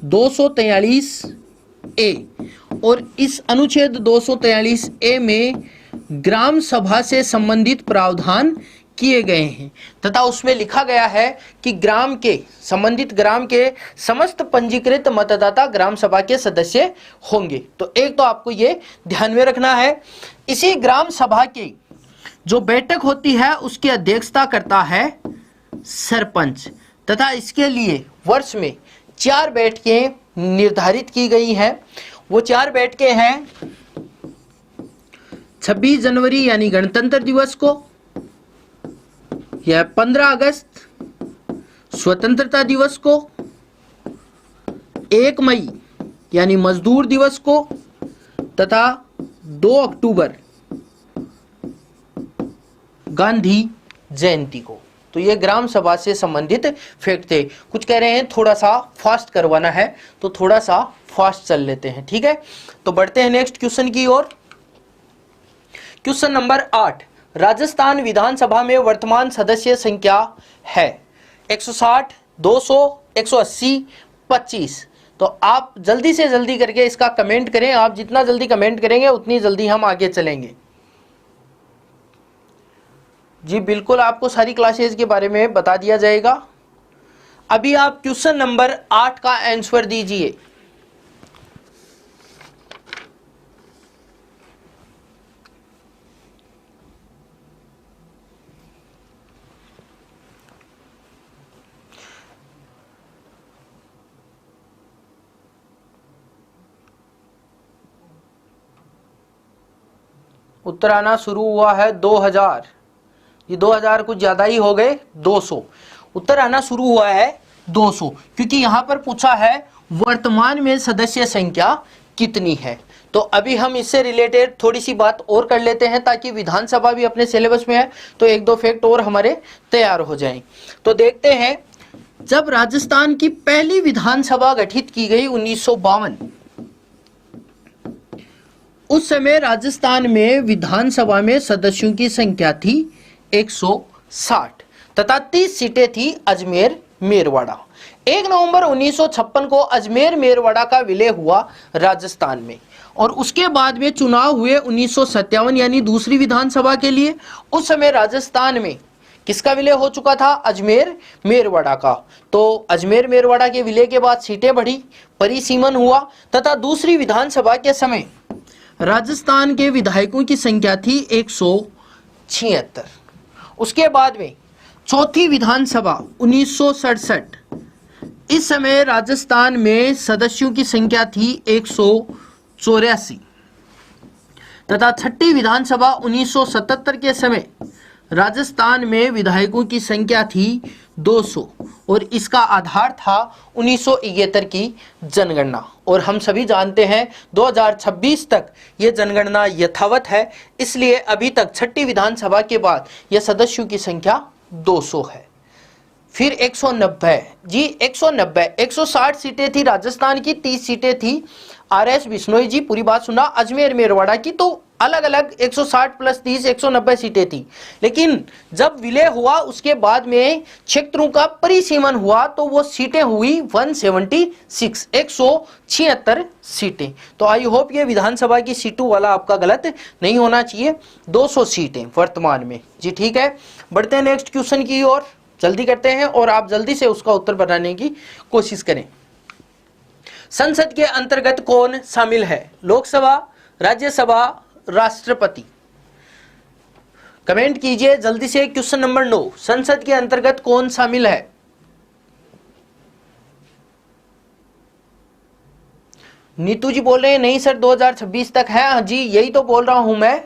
243 ए, और इस अनुच्छेद 243 ए में ग्राम सभा से संबंधित प्रावधान किए गए हैं तथा उसमें लिखा गया है कि ग्राम के संबंधित ग्राम के समस्त पंजीकृत मतदाता ग्राम सभा के सदस्य होंगे। तो एक तो आपको ये ध्यान में रखना है। इसी ग्राम सभा की जो बैठक होती है उसकी अध्यक्षता करता है सरपंच, तथा इसके लिए वर्ष में 4 बैठकें निर्धारित की गई हैं। वो 4 बैठकें हैं 26 जनवरी यानी गणतंत्र दिवस को, या 15 अगस्त स्वतंत्रता दिवस को, 1 मई यानी मजदूर दिवस को, तथा 2 अक्टूबर गांधी जयंती को। तो ये ग्राम सभा से संबंधित फैक्ट थे। कुछ कह रहे हैं थोड़ा सा फास्ट करवाना है, तो थोड़ा सा फास्ट चल लेते हैं, ठीक है। तो बढ़ते हैं नेक्स्ट क्वेश्चन की ओर। क्वेश्चन नंबर 8, राजस्थान विधानसभा में वर्तमान सदस्य संख्या है 160, 200, 180, 25। तो आप जल्दी से जल्दी करके इसका कमेंट करें। आप जितना जल्दी कमेंट करेंगे उतनी जल्दी हम आगे चलेंगे। जी बिल्कुल, आपको सारी क्लासेस के बारे में बता दिया जाएगा। अभी आप क्वेश्चन नंबर 8 का आंसर दीजिए। उत्तर आना शुरू हुआ है 2000। ये 2000 कुछ ज्यादा ही हो गए, 200। उत्तर आना शुरू हुआ है 200, क्योंकि यहां पर पूछा है वर्तमान में सदस्य संख्या कितनी है। तो अभी हम इससे रिलेटेड थोड़ी सी बात और कर लेते हैं, ताकि विधानसभा भी अपने सिलेबस में है तो 1-2 फैक्ट और हमारे तैयार हो जाएं। तो देखते हैं, जब राजस्थान की पहली विधानसभा गठित की गई 1952, उस समय राजस्थान में विधानसभा में सदस्यों की संख्या थी 160 तथा 30 सीटें थी अजमेर मेरवाड़ा। 1 नवंबर 1956 को अजमेर मेरवाड़ा का विलय हुआ राजस्थान में, और उसके बाद में चुनाव हुए 1957 यानी दूसरी विधानसभा के लिए। उस समय राजस्थान में किसका विलय हो चुका था? अजमेर मेरवाड़ा का। तो अजमेर मेरवाड़ा के विलय के बाद सीटें बढ़ी, परिसीमन हुआ, तथा दूसरी विधानसभा के समय राजस्थान के विधायकों की संख्या थी 176। उसके बाद में चौथी विधानसभा 1967, इस समय राजस्थान में सदस्यों की संख्या थी 184, तथा छठी विधानसभा 1977 के समय राजस्थान में विधायकों की संख्या थी 200, और इसका आधार था 1971 की जनगणना। और हम सभी जानते हैं 2026 तक ये जनगणना यथावत है, इसलिए अभी तक छठी विधानसभा के बाद यह सदस्यों की संख्या 200 है। फिर 190, जी 190, 160 सीटें थी राजस्थान की, 30 सीटें थी RS बिश्नोई जी, पूरी बात सुना, अजमेर मेरवाड़ा की। तो अलग अलग 160 प्लस 30 190 सीटें थी। लेकिन जब विलय हुआ उसके बाद में क्षेत्रों का परिसीमन हुआ तो वो सीटें हुई 176, 176 सीटें। तो आई होप ये विधानसभा की सीटों वाला आपका गलत नहीं होना चाहिए, 200 सीटें वर्तमान में। जी ठीक है, बढ़ते हैं नेक्स्ट क्वेश्चन की ओर, जल्दी करते हैं और आप जल्दी से उसका उत्तर बनाने की कोशिश करें। संसद के अंतर्गत कौन शामिल है? लोकसभा, राज्यसभा, राष्ट्रपति? कमेंट कीजिए जल्दी से। क्वेश्चन नंबर 9, संसद के अंतर्गत कौन शामिल है? नीतू जी बोल रहे हैं नहीं सर 2026 तक है। हाँ जी, यही तो बोल रहा हूं मैं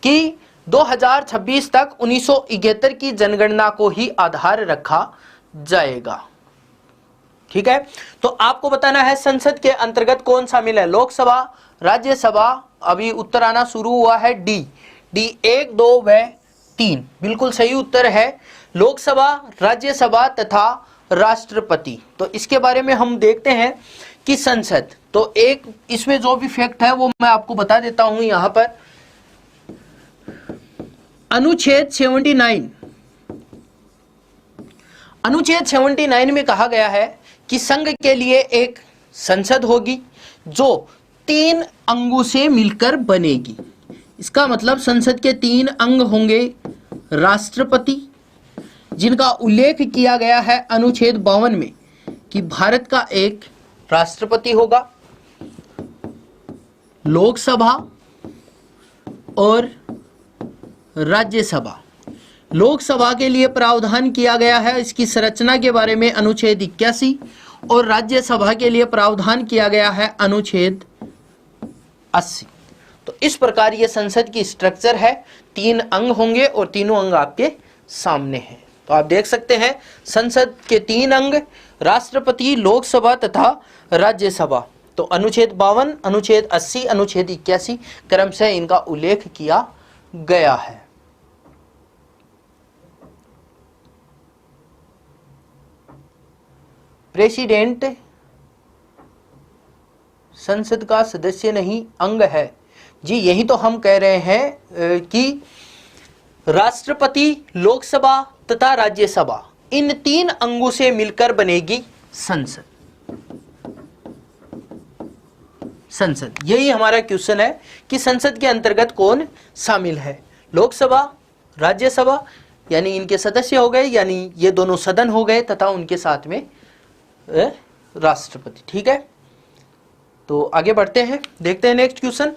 कि 2026 तक 1971 की जनगणना को ही आधार रखा जाएगा। ठीक है, तो आपको बताना है संसद के अंतर्गत कौन शामिल है? लोकसभा, राज्यसभा, अभी उत्तर आना शुरू हुआ है डी 1, 2 व 3। बिल्कुल सही उत्तर है लोकसभा, राज्यसभा तथा राष्ट्रपति। तो इसके बारे में हम देखते हैं कि संसद, तो एक इसमें जो भी फैक्ट है वो मैं आपको बता देता हूं। यहां पर अनुच्छेद 79 में कहा गया है कि संघ के लिए एक संसद होगी जो 3 अंगों से मिलकर बनेगी। इसका मतलब संसद के 3 अंग होंगे। राष्ट्रपति, जिनका उल्लेख किया गया है अनुच्छेद 52 में कि भारत का एक राष्ट्रपति होगा। लोकसभा और राज्यसभा। लोकसभा के लिए प्रावधान किया गया है इसकी संरचना के बारे में अनुच्छेद 81, और राज्यसभा के लिए प्रावधान किया गया है अनुच्छेद 80। तो इस प्रकार ये संसद की स्ट्रक्चर है, 3 अंग होंगे और तीनों अंग आपके सामने हैं। तो आप देख सकते हैं संसद के 3 अंग, राष्ट्रपति, लोकसभा तथा राज्यसभा। तो अनुच्छेद 52, अनुच्छेद 80, अनुच्छेद 81 क्रमशः इनका उल्लेख किया गया है। प्रेसिडेंट संसद का सदस्य नहीं, अंग है। जी यही तो हम कह रहे हैं कि राष्ट्रपति, लोकसभा तथा राज्यसभा, इन 3 अंगों से मिलकर बनेगी संसद। संसद, यही हमारा क्वेश्चन है कि संसद के अंतर्गत कौन शामिल है। लोकसभा, राज्यसभा, यानी इनके सदस्य हो गए, यानी ये दोनों सदन हो गए, तथा उनके साथ में राष्ट्रपति। ठीक है, तो आगे बढ़ते हैं, देखते हैं next question.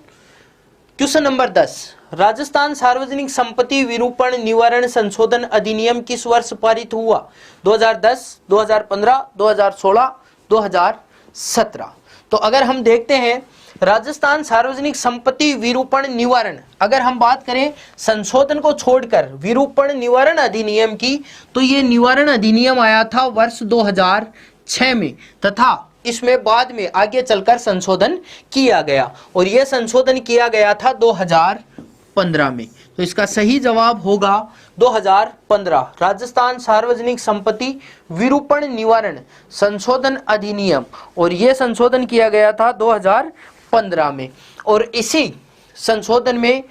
Question number 10, Rajasthan सार्वजनिक संपत्ति विरूपण निवारण संशोधन अधिनियम किस वर्ष पारित हुआ? 2010, 2015, 2016, 2017। तो अगर हम देखते हैं राजस्थान सार्वजनिक संपत्ति विरूपण निवारण, अगर हम बात करें संशोधन को छोड़कर विरूपण निवारण अधिनियम की, तो ये निवारण अधिनियम आया था वर्ष 2006 में, तथा इसमें बाद में आगे चलकर संशोधन किया गया, और यह संशोधन किया गया था 2015 में। तो इसका सही जवाब होगा 2015, राजस्थान सार्वजनिक संपत्ति विरूपण निवारण संशोधन अधिनियम, और यह संशोधन किया गया था 2015 में। और इसी संशोधन में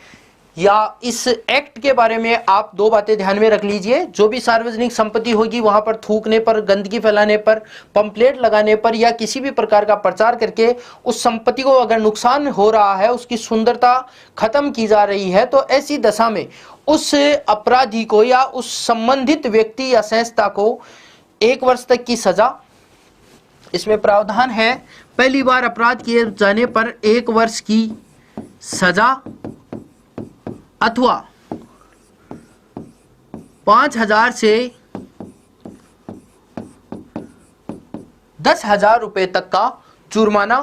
या इस एक्ट के बारे में आप 2 बातें ध्यान में रख लीजिए। जो भी सार्वजनिक संपत्ति होगी वहां पर थूकने पर, गंदगी फैलाने पर, पंपलेट लगाने पर या किसी भी प्रकार का प्रचार करके उस संपत्ति को अगर नुकसान हो रहा है, उसकी सुंदरता खत्म की जा रही है, तो ऐसी दशा में उस अपराधी को या उस संबंधित व्यक्ति या संस्था को 1 वर्ष तक की सजा, इसमें प्रावधान है पहली बार अपराध किए जाने पर 1 वर्ष की सजा अथवा 5,000 से 10,000 रुपए तक का जुर्माना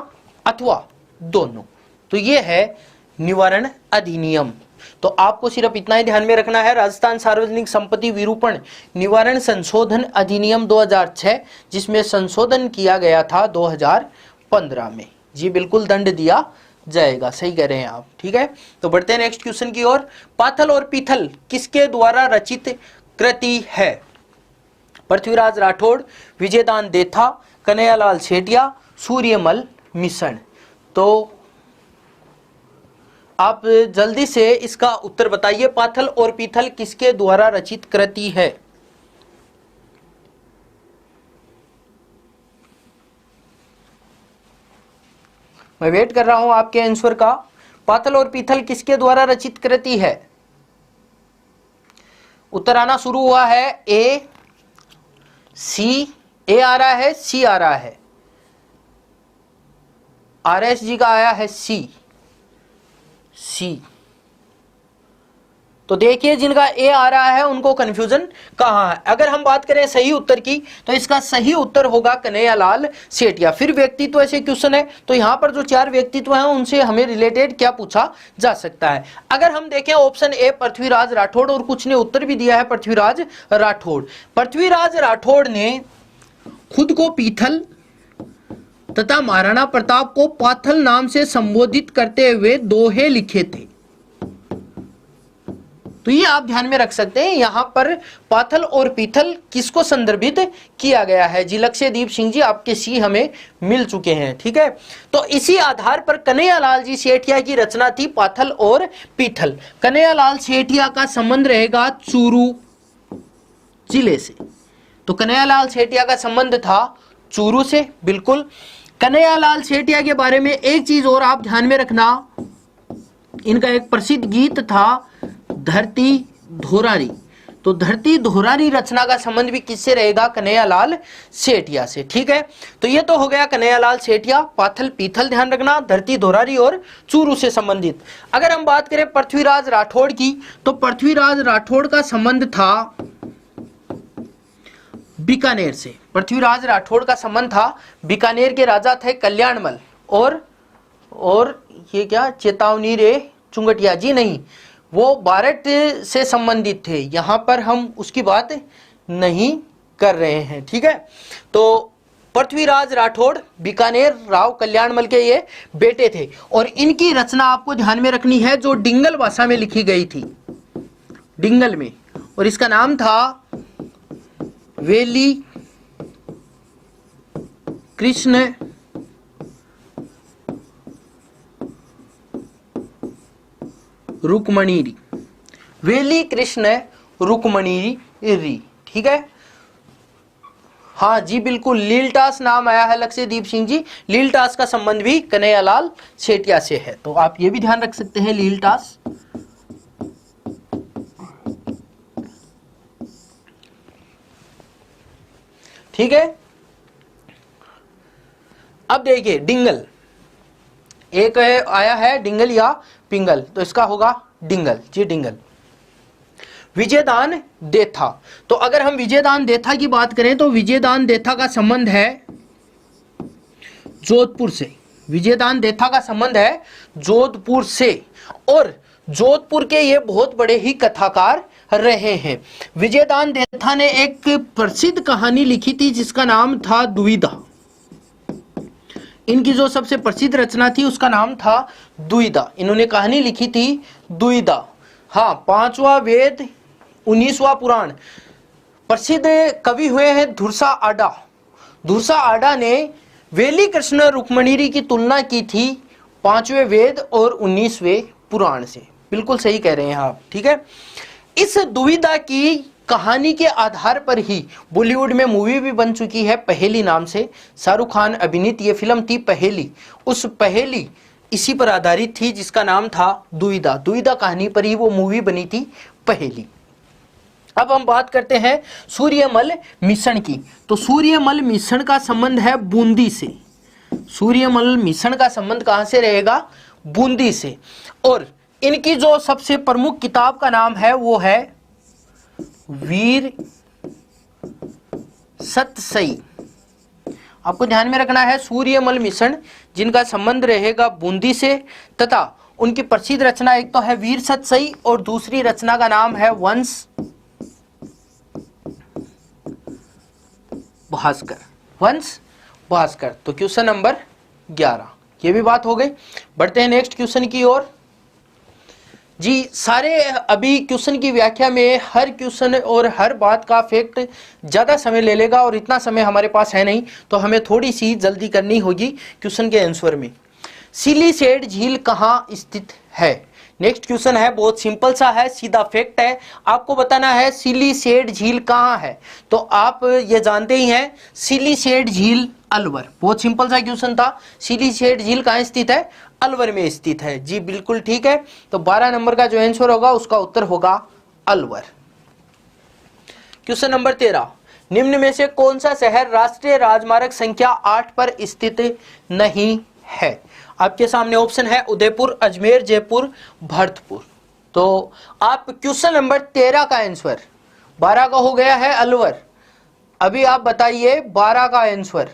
अथवा दोनों। तो ये है निवारण अधिनियम। तो आपको सिर्फ इतना ही ध्यान में रखना है, राजस्थान सार्वजनिक संपत्ति विरूपण निवारण संशोधन अधिनियम 2006, जिसमें संशोधन किया गया था 2015 में। जी बिल्कुल दंड दिया जाएगा, सही कह रहे हैं आप। ठीक है, तो बढ़ते हैं नेक्स्ट क्वेश्चन की ओर। पाथल और पीथल किसके द्वारा रचित कृति है? पृथ्वीराज राठौड़, विजयदान देथा, कन्हैयालाल सेठिया, सूर्यमल मिश्र। तो आप जल्दी से इसका उत्तर बताइए, पाथल और पीथल किसके द्वारा रचित कृति है? मैं वेट कर रहा हूं आपके आंसर का। पाथल और पीथल किसके द्वारा रचित कृति है? उत्तर आना शुरू हुआ है। ए, सी, ए आ रहा है, सी आ रहा है, RS जी का आया है सी। तो देखिए जिनका ए आ रहा है उनको कंफ्यूजन कहां है। अगर हम बात करें सही उत्तर की, तो इसका सही उत्तर होगा कन्हैयालाल सेठिया। फिर व्यक्तित्व ऐसे क्वेश्चन है, तो यहां पर जो 4 व्यक्तित्व हैं उनसे हमें रिलेटेड क्या पूछा जा सकता है। अगर हम देखें ऑप्शन ए पृथ्वीराज राठौड़, और कुछ ने उत्तर भी दिया है पृथ्वीराज राठौड़। पृथ्वीराज राठौड़ ने खुद को पीथल तथा महाराणा प्रताप को पाथल नाम से संबोधित करते हुए दोहे लिखे थे। तो ये आप ध्यान में रख सकते हैं, यहां पर पाथल और पीथल किसको संदर्भित किया गया है। जी लक्ष्यदीप सिंह जी, आपके सी हमें मिल चुके हैं। ठीक है, तो इसी आधार पर कन्हैयालाल जी सेठिया की रचना थी पाथल और पीथल। कन्हैयालाल सेठिया का संबंध रहेगा चूरू जिले से। तो कन्हैयालाल सेठिया का संबंध था चूरू से, बिल्कुल। कन्हैयालाल सेठिया के बारे में एक चीज और आप ध्यान में रखना, इनका एक प्रसिद्ध गीत था धरती धोरारी। तो धरती धोरारी रचना का संबंध भी किससे रहेगा? कन्हैयालाल सेठिया से। ठीक है, तो ये तो हो गया कन्हैयालाल सेठिया, पाथल पीथल ध्यान रखना, धरती धोरारी और चूरू से संबंधित। अगर हम बात करें पृथ्वीराज राठौड़ की, तो पृथ्वीराज राठौड़ का संबंध था बीकानेर से। पृथ्वीराज राठौड़ का संबंध था बीकानेर के राजा थे कल्याणमल और और ये क्या, चेतावनी रे चुंगटिया, जी नहीं, वो भारत से संबंधित थे, यहां पर हम उसकी बात नहीं कर रहे हैं। ठीक है, तो पृथ्वीराज राठौड़ बीकानेर राव कल्याणमल के ये बेटे थे और इनकी रचना आपको ध्यान में रखनी है जो डिंगल भाषा में लिखी गई थी, डिंगल में, और इसका नाम था वेली कृष्ण रुक्मणीरी, वेली कृष्ण रुक्मणीरी। ठीक है, हाँ जी बिल्कुल, लीलटास नाम आया है लक्ष्यदीप सिंह जी, लीलटास का संबंध भी कन्हैयालाल सेठिया से है, तो आप ये भी ध्यान रख सकते हैं लीलटास। ठीक है, अब देखिए डिंगल, एक आया है डिंगल या पिंगल, तो इसका होगा डिंगल, जी डिंगल। विजयदान देथा, तो अगर हम विजयदान देथा की बात करें तो विजयदान देथा का संबंध है जोधपुर से, विजयदान देथा का संबंध है जोधपुर से, और जोधपुर के ये बहुत बड़े ही कथाकार रहे हैं। विजयदान देथा ने एक प्रसिद्ध कहानी लिखी थी जिसका नाम था दुविधा, इनकी जो सबसे प्रसिद्ध रचना थी उसका नाम था दुविधा, इन्होंने कहानी लिखी थी दुविधा। हाँ, 5वां वेद 19वां पुराण, प्रसिद्ध कवि हुए हैं धुरसा आडा, धुरसा आडा ने वेली कृष्ण रुक्मणीरी की तुलना की थी 5वें वेद और 19वें पुराण से, बिल्कुल सही कह रहे हैं आप। ठीक है, इस दुविधा की कहानी के आधार पर ही बॉलीवुड में मूवी भी बन चुकी है पहेली नाम से, शाहरुख खान अभिनीत ये फिल्म थी पहेली, उस पहेली इसी पर आधारित थी जिसका नाम था दुविधा, दुविधा कहानी पर ही वो मूवी बनी थी पहेली। अब हम बात करते हैं सूर्यमल मिश्रण की, तो सूर्यमल मिश्रण का संबंध है बूंदी से, सूर्यमल मिश्रण का संबंध कहां से रहेगा, बूंदी से, और इनकी जो सबसे प्रमुख किताब का नाम है वो है वीर सतसई। आपको ध्यान में रखना है सूर्यमल मिश्रण जिनका संबंध रहेगा बूंदी से, तथा उनकी प्रसिद्ध रचना एक तो है वीर सतसई और दूसरी रचना का नाम है वंश भास्कर, वंश भास्कर। तो क्वेश्चन नंबर 11 ये भी बात हो गई। बढ़ते हैं नेक्स्ट क्वेश्चन की ओर। जी सारे अभी क्वेश्चन की व्याख्या में हर क्वेश्चन और हर बात का फैक्ट ज़्यादा समय ले लेगा और इतना समय हमारे पास है नहीं, तो हमें थोड़ी सी जल्दी करनी होगी क्वेश्चन के आंसर में। सिलीसेड झील कहाँ स्थित है? नेक्स्ट क्वेश्चन है, बहुत सिंपल सा है, सीधा फैक्ट है, आपको बताना है सिलीसेड झील कहाँ है। तो आप ये जानते ही हैं सिलीसेड झील अलवर, बहुत सिंपल सा क्वेश्चन था। सिलीसेड झील कहाँ स्थित है? अलवर में स्थित है। जी बिल्कुल ठीक है, तो 12 नंबर का जो आंसर होगा उसका उत्तर होगा अलवर। क्वेश्चन नंबर 13, निम्न में से कौन सा शहर राष्ट्रीय राजमार्ग संख्या 8 पर स्थित नहीं है? आपके सामने ऑप्शन है उदयपुर, अजमेर, जयपुर, भरतपुर। तो आप क्वेश्चन नंबर 13 का आंसर, 12 का हो गया है अलवर, अभी आप बताइए 12 का आंसर,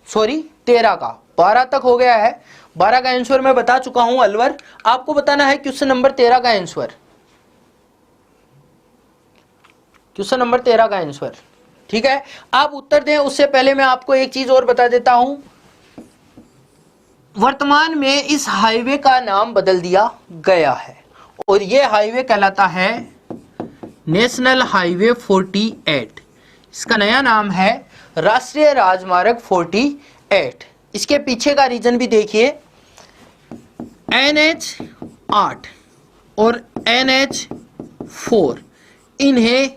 सॉरी 13 का, 12 तक हो गया है, 12 का आंसर मैं बता चुका हूं अलवर। आपको बताना है क्वेश्चन नंबर 13 का आंसर, क्वेश्चन नंबर 13 का आंसर। ठीक है, आप उत्तर दें उससे पहले मैं आपको एक चीज और बता देता हूं। वर्तमान में इस हाईवे का नाम बदल दिया गया है और यह हाईवे कहलाता है नेशनल हाईवे 48। इसका नया नाम है राष्ट्रीय राजमार्ग 48। इसके पीछे का रीजन भी देखिए, NH8 और NH4 इन्हें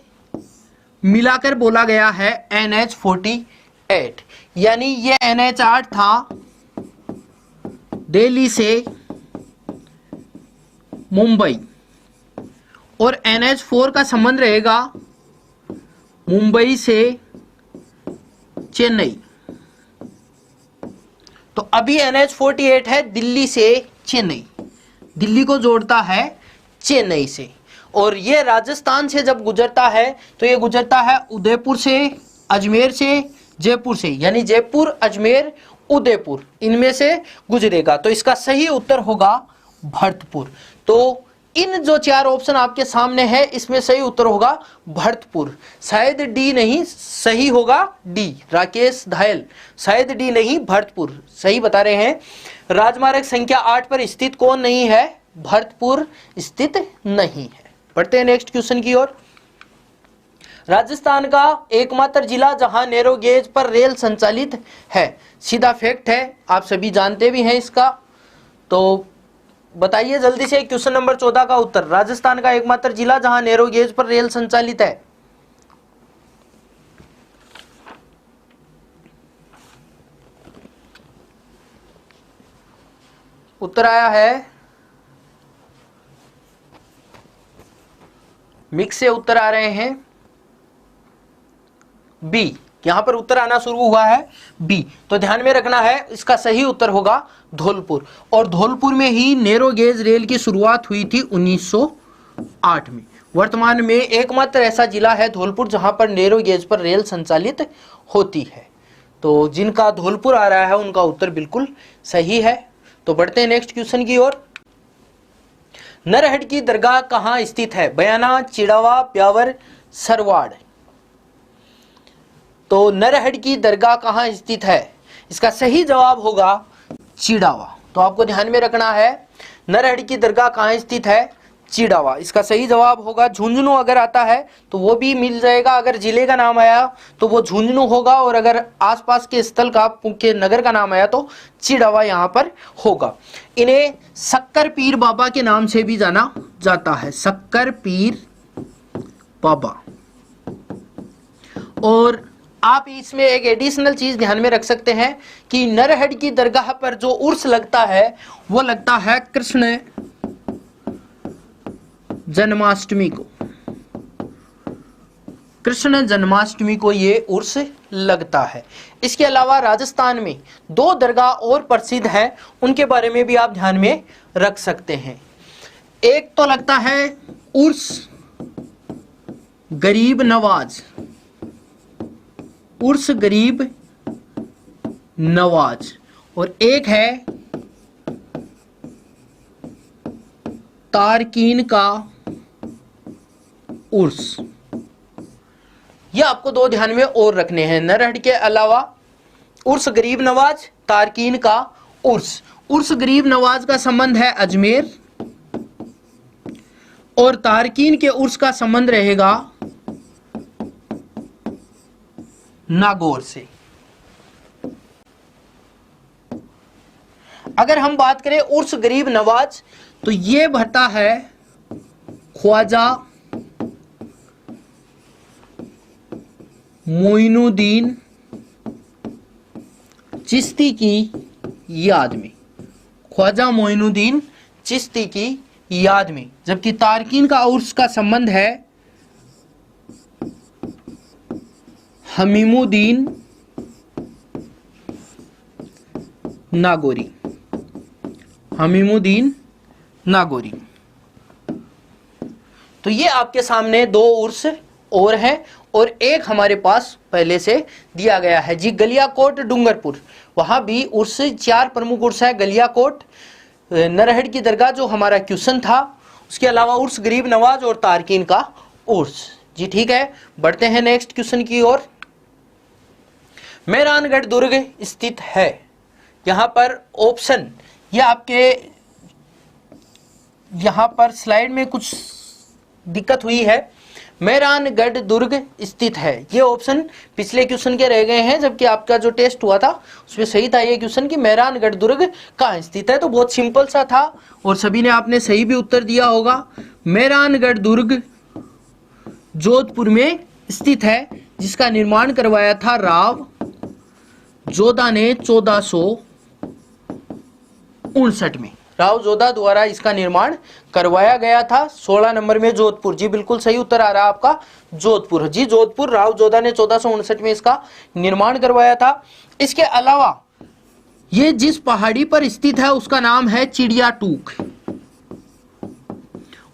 मिलाकर बोला गया है NH48। यानी ये NH8 था दिल्ली से मुंबई और NH4 का संबंध रहेगा मुंबई से चेन्नई। तो अभी NH48 है दिल्ली से चेन्नई, दिल्ली को जोड़ता है चेन्नई से, और ये राजस्थान से जब गुजरता है तो ये गुजरता है उदयपुर से, अजमेर से, जयपुर से, यानी जयपुर, अजमेर उदयपुर, इनमें से गुजरेगा। तो इसका सही उत्तर होगा भरतपुर। तो इन जो चार ऑप्शन आपके सामने है इसमें सही उत्तर होगा भरतपुर। शायद डी नहीं, सही होगा डी, राकेश धायल। शायद डी नहीं, भरतपुर सही बता रहे हैं। राजमार्ग संख्या 8 पर स्थित कौन नहीं है? भरतपुर स्थित नहीं है। बढ़ते हैं नेक्स्ट क्वेश्चन की ओर। राजस्थान का एकमात्र जिला जहां नैरो गेज पर रेल संचालित है। सीधा फैक्ट है, आप सभी जानते भी हैं इसका। तो बताइए जल्दी से क्वेश्चन नंबर 14 का उत्तर। राजस्थान का एकमात्र जिला जहां नैरो गेज पर रेल संचालित है। उत्तर आया है मिक्स से उत्तर आ रहे हैं बी। यहां पर उत्तर आना शुरू हुआ है बी, तो ध्यान में रखना है इसका सही उत्तर होगा धौलपुर। और धौलपुर में ही नैरो गेज रेल की शुरुआत हुई थी 1908 में। वर्तमान में एकमात्र ऐसा जिला है धौलपुर जहां पर नैरो गेज पर रेल संचालित होती है। तो जिनका धौलपुर आ रहा है उनका उत्तर बिल्कुल सही है। तो बढ़ते हैं नेक्स्ट क्वेश्चन की ओर। नरहट की दरगाह कहां स्थित है? बयाना, चिड़ावा, ब्यावर, सरवाड़। तो नरहट की दरगाह कहां स्थित है? इसका सही जवाब होगा चिड़ावा। तो आपको ध्यान में रखना है नरहट की दरगाह कहां स्थित है? चिड़ावा। इसका सही जवाब होगा झुंझुनू। अगर आता है तो वो भी मिल जाएगा। अगर जिले का नाम आया तो वो झुंझुनू होगा, और अगर आसपास के स्थल का के नगर का नाम आया तो चिड़ावा यहाँ पर होगा। इन्हें शक्कर पीर बाबा के नाम से भी जाना जाता है, शक्कर पीर बाबा। और आप इसमें एक एडिशनल चीज ध्यान में रख सकते हैं कि नरहट की दरगाह पर जो उर्स लगता है वो लगता है कृष्ण जन्माष्टमी को। कृष्ण जन्माष्टमी को ये उर्स लगता है। इसके अलावा राजस्थान में 2 दरगाह और प्रसिद्ध हैं, उनके बारे में भी आप ध्यान में रख सकते हैं। एक तो लगता है उर्स गरीब नवाज, उर्स गरीब नवाज, और एक है तारकीन का उर्स। ये आपको 2 ध्यान में और रखने हैं। नरहट के अलावा उर्स गरीब नवाज, तारकीन का उर्स। उर्स गरीब नवाज का संबंध है अजमेर, और तारकीन के उर्स का संबंध रहेगा नागौर से। अगर हम बात करें उर्स गरीब नवाज तो ये भरता है ख्वाजा मोइनुद्दीन चिश्ती की याद में, ख्वाजा मोइनुद्दीन चिश्ती की याद में। जबकि तारकीन का उर्स का संबंध है हमीमुद्दीन नागौरी, हमीमुद्दीन नागौरी। तो ये आपके सामने 2 उर्स और हैं, और एक हमारे पास पहले से दिया गया है जी गलियाकोट डूंगरपुर। वहां भी उर्स 4 प्रमुख उर्स है, गलियाकोट, नरहट की दरगाह जो हमारा क्वेश्चन था, उसके अलावा उर्स गरीब नवाज और तारकीन का उर्स जी। ठीक है, बढ़ते हैं नेक्स्ट क्वेश्चन की ओर। मेहरानगढ़ दुर्ग स्थित है। यहां पर ऑप्शन, ये आपके यहां पर स्लाइड में कुछ दिक्कत हुई है। मेहरानगढ़ दुर्ग स्थित है, ये ऑप्शन पिछले क्वेश्चन के रह गए हैं, जबकि आपका जो टेस्ट हुआ था उसमें सही था ये क्वेश्चन कि मेहरानगढ़ दुर्ग कहाँ स्थित है। तो बहुत सिंपल सा था और सभी ने आपने सही भी उत्तर दिया होगा। मेहरानगढ़ दुर्ग जोधपुर में स्थित है, जिसका निर्माण करवाया था राव जोधा ने 1459 में। राव जोधा द्वारा इसका निर्माण करवाया गया था। 16 नंबर में जोधपुर जी, बिल्कुल सही उत्तर आ रहा है आपका जोधपुर जी, जोधपुर। राव जोधा ने 1459 में इसका निर्माण करवाया था। इसके अलावा ये जिस पहाड़ी पर स्थित है उसका नाम है चिड़िया टूक,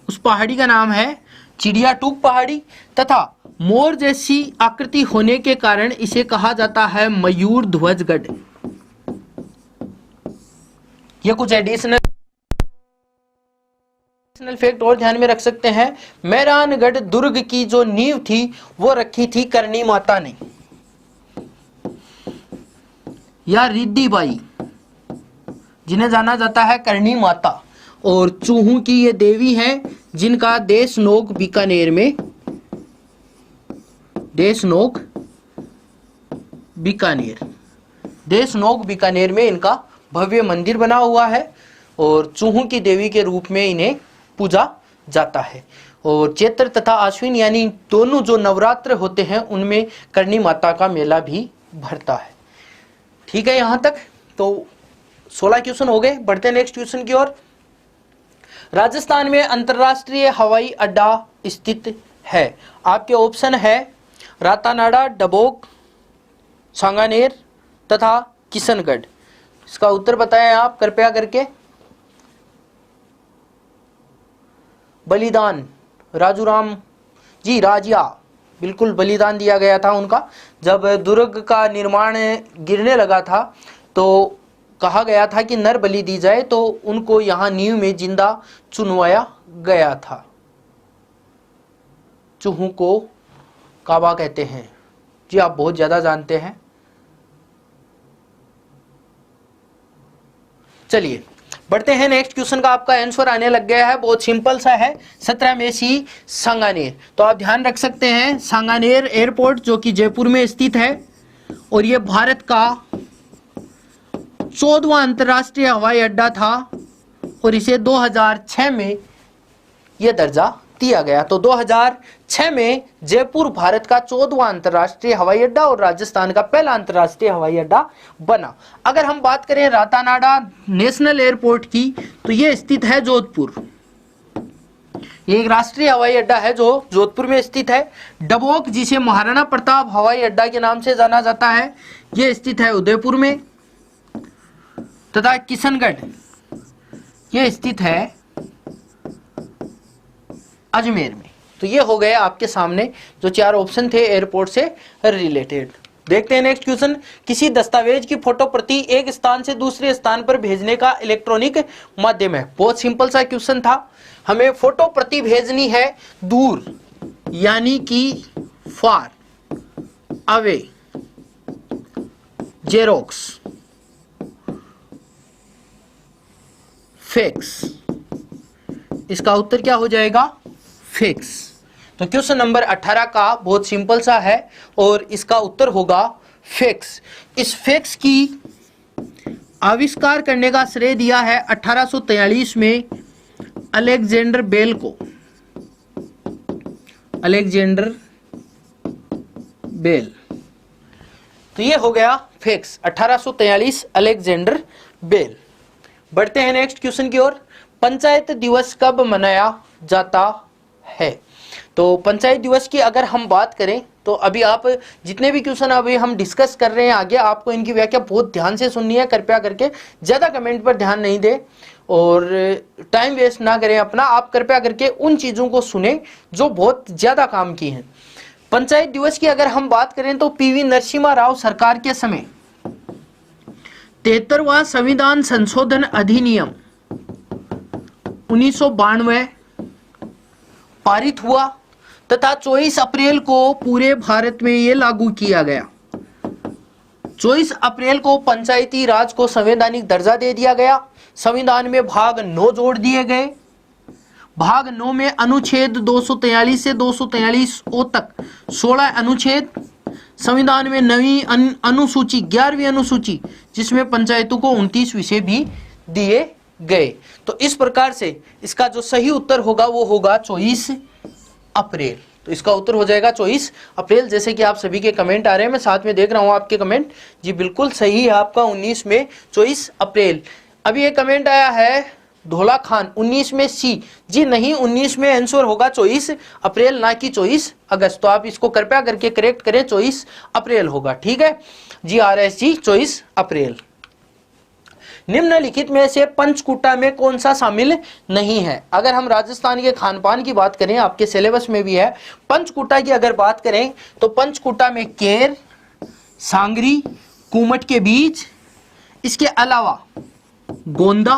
उस पहाड़ी का नाम है चिड़िया टूक पहाड़ी, तथा मोर जैसी आकृति होने के कारण इसे कहा जाता है मयूर ध्वजगढ़। ये कुछ एडिशनल फैक्ट और ध्यान में रख सकते हैं। मेहरानगढ़ दुर्ग की जो नींव थी वो रखी थी करणी माता ने या रिद्धि बाई, जिन्हें जाना जाता है करणी माता। और चूहू की ये देवी हैं जिनका देशनोक बीकानेर में, देशनोक बीकानेर में इनका भव्य मंदिर बना हुआ है और चूहू की देवी के रूप में इन्हें पूजा जाता है। और चैत्र तथा आश्विन यानी दोनों जो नवरात्र होते हैं उनमें करणी माता का मेला भी भरता है। ठीक है, यहां तक तो 16 क्वेश्चन हो गए। बढ़ते हैं नेक्स्ट क्वेश्चन की ओर। राजस्थान में अंतरराष्ट्रीय हवाई अड्डा स्थित है। आपके ऑप्शन है रातानाडा, डबोक, सांगानेर तथा किशनगढ़। इसका उत्तर बताएं आप कृपया करके। बलिदान, राजूराम जी राजिया, बिल्कुल बलिदान दिया गया था उनका। जब दुर्ग का निर्माण गिरने लगा था तो कहा गया था कि नर बलि दी जाए, तो उनको यहाँ नींव में जिंदा चुनवाया गया था। चूहू को काबा कहते हैं। जी आप बहुत ज्यादा जानते हैं। चलिए बढ़ते हैं नेक्स्ट क्वेश्चन का। आपका आंसर आने लग गया है, बहुत सिंपल सा है। 17 में सी सांगानेर। तो आप ध्यान रख सकते हैं सांगानेर एयरपोर्ट जो कि जयपुर में स्थित है और ये भारत का 14वां अंतरराष्ट्रीय हवाई अड्डा था और इसे 2006 में यह दर्जा दिया गया। तो 2006 में जयपुर भारत का 14वां अंतरराष्ट्रीय हवाई अड्डा और राजस्थान का पहला अंतरराष्ट्रीय हवाई अड्डा बना। अगर हम बात करें रातानाडा नेशनल एयरपोर्ट की तो यह स्थित है जोधपुर। ये एक राष्ट्रीय हवाई अड्डा है जो जोधपुर में स्थित है। डबोक जिसे महाराणा प्रताप हवाई अड्डा के नाम से जाना जाता है, यह स्थित है उदयपुर में। तथा किशनगढ़ ये स्थित है अजमेर में। तो ये हो गए आपके सामने जो 4 ऑप्शन थे एयरपोर्ट से रिलेटेड। देखते हैं नेक्स्ट क्वेश्चन। किसी दस्तावेज की फोटो प्रति एक स्थान से दूसरे स्थान पर भेजने का इलेक्ट्रॉनिक माध्यम है। बहुत सिंपल सा क्वेश्चन था। हमें फोटो प्रति भेजनी है दूर, यानी कि फार अवे, जेरोक्स, फैक्स। इसका उत्तर क्या हो जाएगा? फैक्स। तो क्वेश्चन नंबर 18 का बहुत सिंपल सा है और इसका उत्तर होगा फैक्स। इस फैक्स की आविष्कार करने का श्रेय दिया है 1843 में अलेक्जेंडर बेल को। Alexander Bell. तो ये हो गया फैक्स 1843 अलेक्जेंडर बेल। बढ़ते हैं नेक्स्ट क्वेश्चन की ओर। पंचायत दिवस कब मनाया जाता है? तो पंचायत दिवस की अगर हम बात करें तो अभी आप जितने भी क्वेश्चन अभी हम डिस्कस कर रहे हैं आगे, आपको इनकी व्याख्या बहुत ध्यान से सुननी है। कृपया करके ज्यादा कमेंट पर ध्यान नहीं दें और टाइम वेस्ट ना करें अपना। आप कृपया करके उन चीजों को सुने जो बहुत ज्यादा काम की हैं। पंचायत दिवस की अगर हम बात करें तो पीवी नरसिम्हा राव सरकार के समय 73वां संविधान संशोधन अधिनियम 1992 पारित हुआ तथा 24 अप्रैल को पूरे भारत में ये लागू किया गया। 24 अप्रैल को पंचायती राज को संवैधानिक दर्जा दे दिया गया। संविधान में भाग 9 जोड़ दिए गए। भाग 9 में अनुच्छेद 243 से 243 ओ तक 16 अनुच्छेद। संविधान में नवी अनुसूची 11वीं अनुसूची जिसमें पंचायतों को 29 विषय भी दिए गए। तो इस प्रकार से इसका जो सही उत्तर होगा वो होगा 24 अप्रैल। तो इसका उत्तर हो जाएगा 24 अप्रैल। जैसे कि आप सभी के कमेंट आ रहे हैं, मैं साथ में देख रहा हूं आपके कमेंट। जी बिल्कुल सही है आपका 19 में 24 अप्रैल। अभी एक कमेंट आया है धोला खान 19 में सी। जी नहीं, 19 में आंसर होगा 24 अप्रैल ना कि 24 अगस्त। तो आप इसको कृपया करके करेक्ट करें, 24 अप्रैल होगा। ठीक है जी, RS जी 24 अप्रैल। निम्नलिखित में से पंचकूटा में कौन सा शामिल नहीं है? अगर हम राजस्थान के खान पान की बात करें, आपके सिलेबस में भी है। पंचकूटा की अगर बात करें तो पंचकूटा में केर, सांगरी, कुमट के बीज, इसके अलावा गोंदा,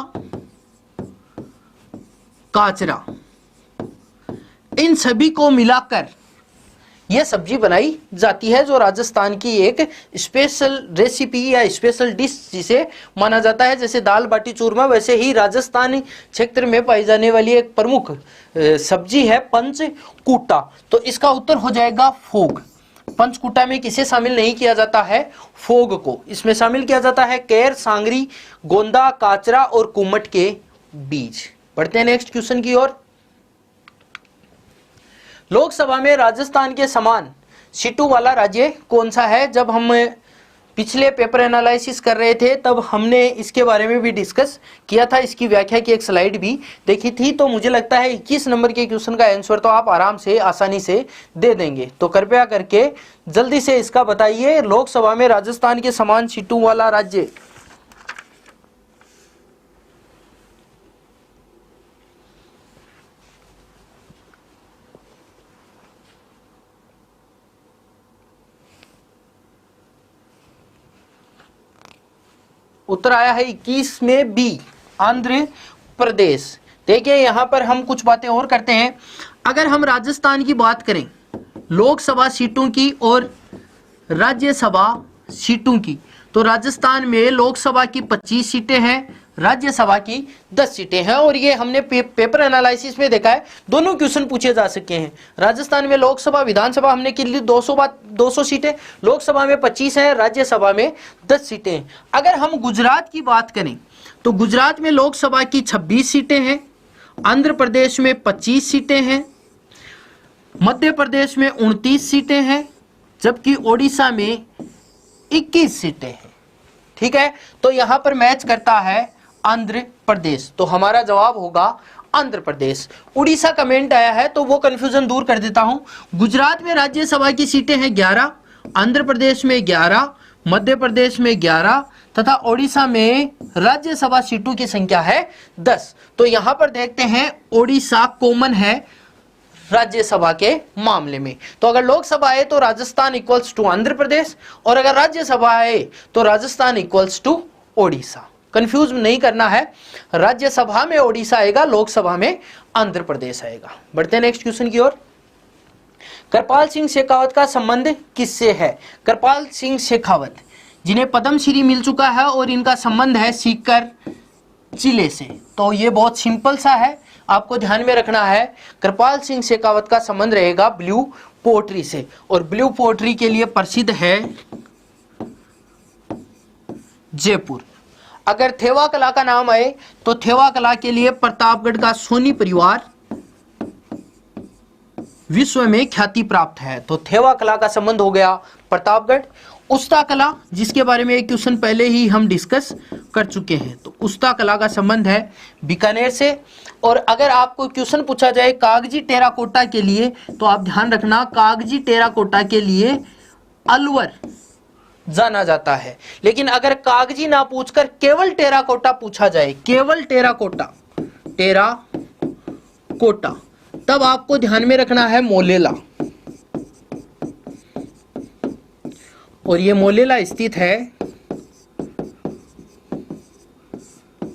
काचरा, इन सभी को मिलाकर यह सब्जी बनाई जाती है, जो राजस्थान की एक स्पेशल रेसिपी या स्पेशल डिश जिसे माना जाता है। जैसे दाल बाटी चूरमा, वैसे ही राजस्थानी क्षेत्र में पाई जाने वाली एक प्रमुख सब्जी है पंचकूटा। तो इसका उत्तर हो जाएगा फोग। पंचकूटा में किसे शामिल नहीं किया जाता है? फोग को। इसमें शामिल किया जाता है केर, सांगरी, गोंदा, काचरा और कुमट के बीज। बढ़ते हैं नेक्स्ट क्वेश्चन की ओर। लोकसभा में राजस्थान के समान सीटों वाला राज्य कौन सा है? जब हम पिछले पेपर एनालिसिस कर रहे थे तब हमने इसके बारे में भी डिस्कस किया था, इसकी व्याख्या की एक स्लाइड भी देखी थी। तो मुझे लगता है 21 नंबर के क्वेश्चन का आंसर तो आप आराम से आसानी से दे देंगे। तो कृपया करके जल्दी से इसका बताइए, लोकसभा में राजस्थान के समान सीटों वाला राज्य। उत्तर आया है 21 में बी, आंध्र प्रदेश। देखिए यहां पर हम कुछ बातें और करते हैं। अगर हम राजस्थान की बात करें लोकसभा सीटों की और राज्यसभा सीटों की, तो राजस्थान में लोकसभा की 25 सीटें हैं, राज्यसभा की 10 सीटें हैं। और ये हमने पेपर एनालिसिस में देखा है, दोनों क्वेश्चन पूछे जा सके हैं। राजस्थान में लोकसभा विधानसभा हमने के लिए 200 सीटें, लोकसभा में 25 हैं, राज्यसभा में 10 सीटें हैं। अगर हम गुजरात की बात करें तो गुजरात में लोकसभा की 26 सीटें हैं, आंध्र प्रदेश में 25 सीटें हैं, मध्य प्रदेश में 29 सीटें हैं, जबकि ओडिशा में 21 सीटें हैं। ठीक है, तो यहां पर मैच करता है आंध्र प्रदेश, तो हमारा जवाब होगा आंध्र प्रदेश। उड़ीसा कमेंट आया है तो वो कंफ्यूजन दूर कर देता हूं। गुजरात में राज्यसभा की सीटें हैं 11, आंध्र प्रदेश में 11, मध्य प्रदेश में 11 तथा ओडिशा में राज्यसभा सीटों की संख्या है 10। तो यहां पर देखते हैं ओडिशा कॉमन है राज्यसभा के मामले में। तो अगर लोकसभा है तो राजस्थान इक्वल्स टू आंध्र प्रदेश, और अगर राज्यसभा है तो Rajasthan equals to Odisha. Confuse नहीं करना है, राज्यसभा में ओडिशा आएगा, लोकसभा में आंध्र प्रदेश आएगा। बढ़ते हैं नेक्स्ट क्वेश्चन की ओर। कृपाल सिंह शेखावत का संबंध किससे है? कृपाल सिंह शेखावत जिन्हें पद्मश्री मिल चुका है और इनका संबंध है सीकर जिले से। तो ये बहुत सिंपल सा है, आपको ध्यान में रखना है। कृपाल सिंह शेखावत का संबंध रहेगा ब्लू पोएट्री से, और ब्लू पोएट्री के लिए प्रसिद्ध है जयपुर। अगर थेवा कला का नाम आए तो थेवा कला के लिए प्रतापगढ़ का सोनी परिवार विश्व में ख्याति प्राप्त है। तो थेवा कला का संबंध हो गया प्रतापगढ़। उस्ता कला जिसके बारे में एक क्वेश्चन पहले ही हम डिस्कस कर चुके हैं, तो उस्ता कला का संबंध है बीकानेर से। और अगर आपको क्वेश्चन पूछा जाए कागजी टेराकोटा के लिए, तो आप ध्यान रखना कागजी टेराकोटा के लिए अलवर जाना जाता है। लेकिन अगर कागजी ना पूछकर केवल टेराकोटा पूछा जाए, केवल टेराकोटा, तब आपको ध्यान में रखना है मोलेला। और ये मोलेला स्थित है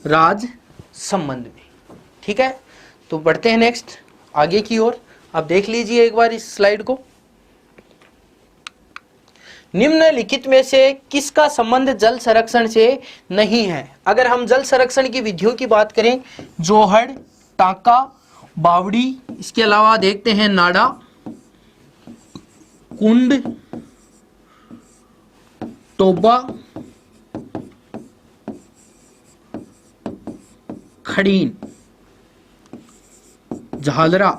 राजसमंद में। ठीक है, तो बढ़ते हैं नेक्स्ट आगे की ओर। आप देख लीजिए एक बार इस स्लाइड को। निम्नलिखित में से किसका संबंध जल संरक्षण से नहीं है? अगर हम जल संरक्षण की विधियों की बात करें, जोहड़, टांका, बावड़ी, इसके अलावा देखते हैं नाड़ा, कुंड, टोबा, खड़ीन, झालरा,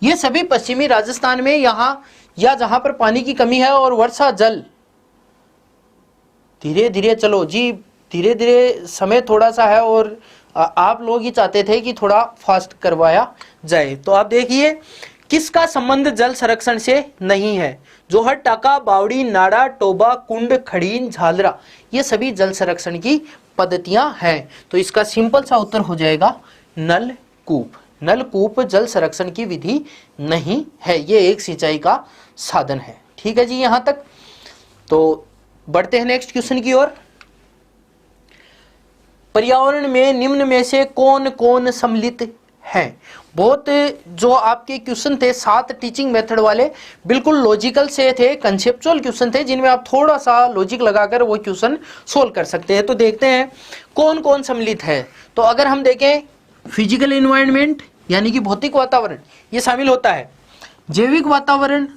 ये सभी पश्चिमी राजस्थान में यहां या जहां पर पानी की कमी है और वर्षा जल धीरे धीरे, चलो जी धीरे धीरे समय थोड़ा सा है और आप लोग ही चाहते थे कि थोड़ा फास्ट करवाया जाए। तो आप देखिए किसका संबंध जल संरक्षण से नहीं है? जोहड़, टाका, बावड़ी, नाड़ा, टोबा, कुंड, खड़ीन, झालरा, ये सभी जल संरक्षण की पद्धतियां हैं। तो इसका सिंपल सा उत्तर हो जाएगा नलकूप। नलकूप जल संरक्षण की विधि नहीं है, ये एक सिंचाई का साधन है। ठीक है जी, यहां तक। तो बढ़ते हैं नेक्स्ट क्वेश्चन की ओर। पर्यावरण में निम्न में से कौन कौन सम्मिलित है। बहुत जो आपके क्वेश्चन थे 7 टीचिंग मेथड वाले बिल्कुल लॉजिकल से थे, कंसेप्चुअल क्वेश्चन थे, जिनमें आप थोड़ा सा लॉजिक लगाकर वो क्वेश्चन सोल्व कर सकते हैं। तो देखते हैं कौन कौन सम्मिलित है। तो अगर हम देखें फिजिकल एनवायरनमेंट यानी कि भौतिक वातावरण, ये शामिल होता है। जैविक वातावरण,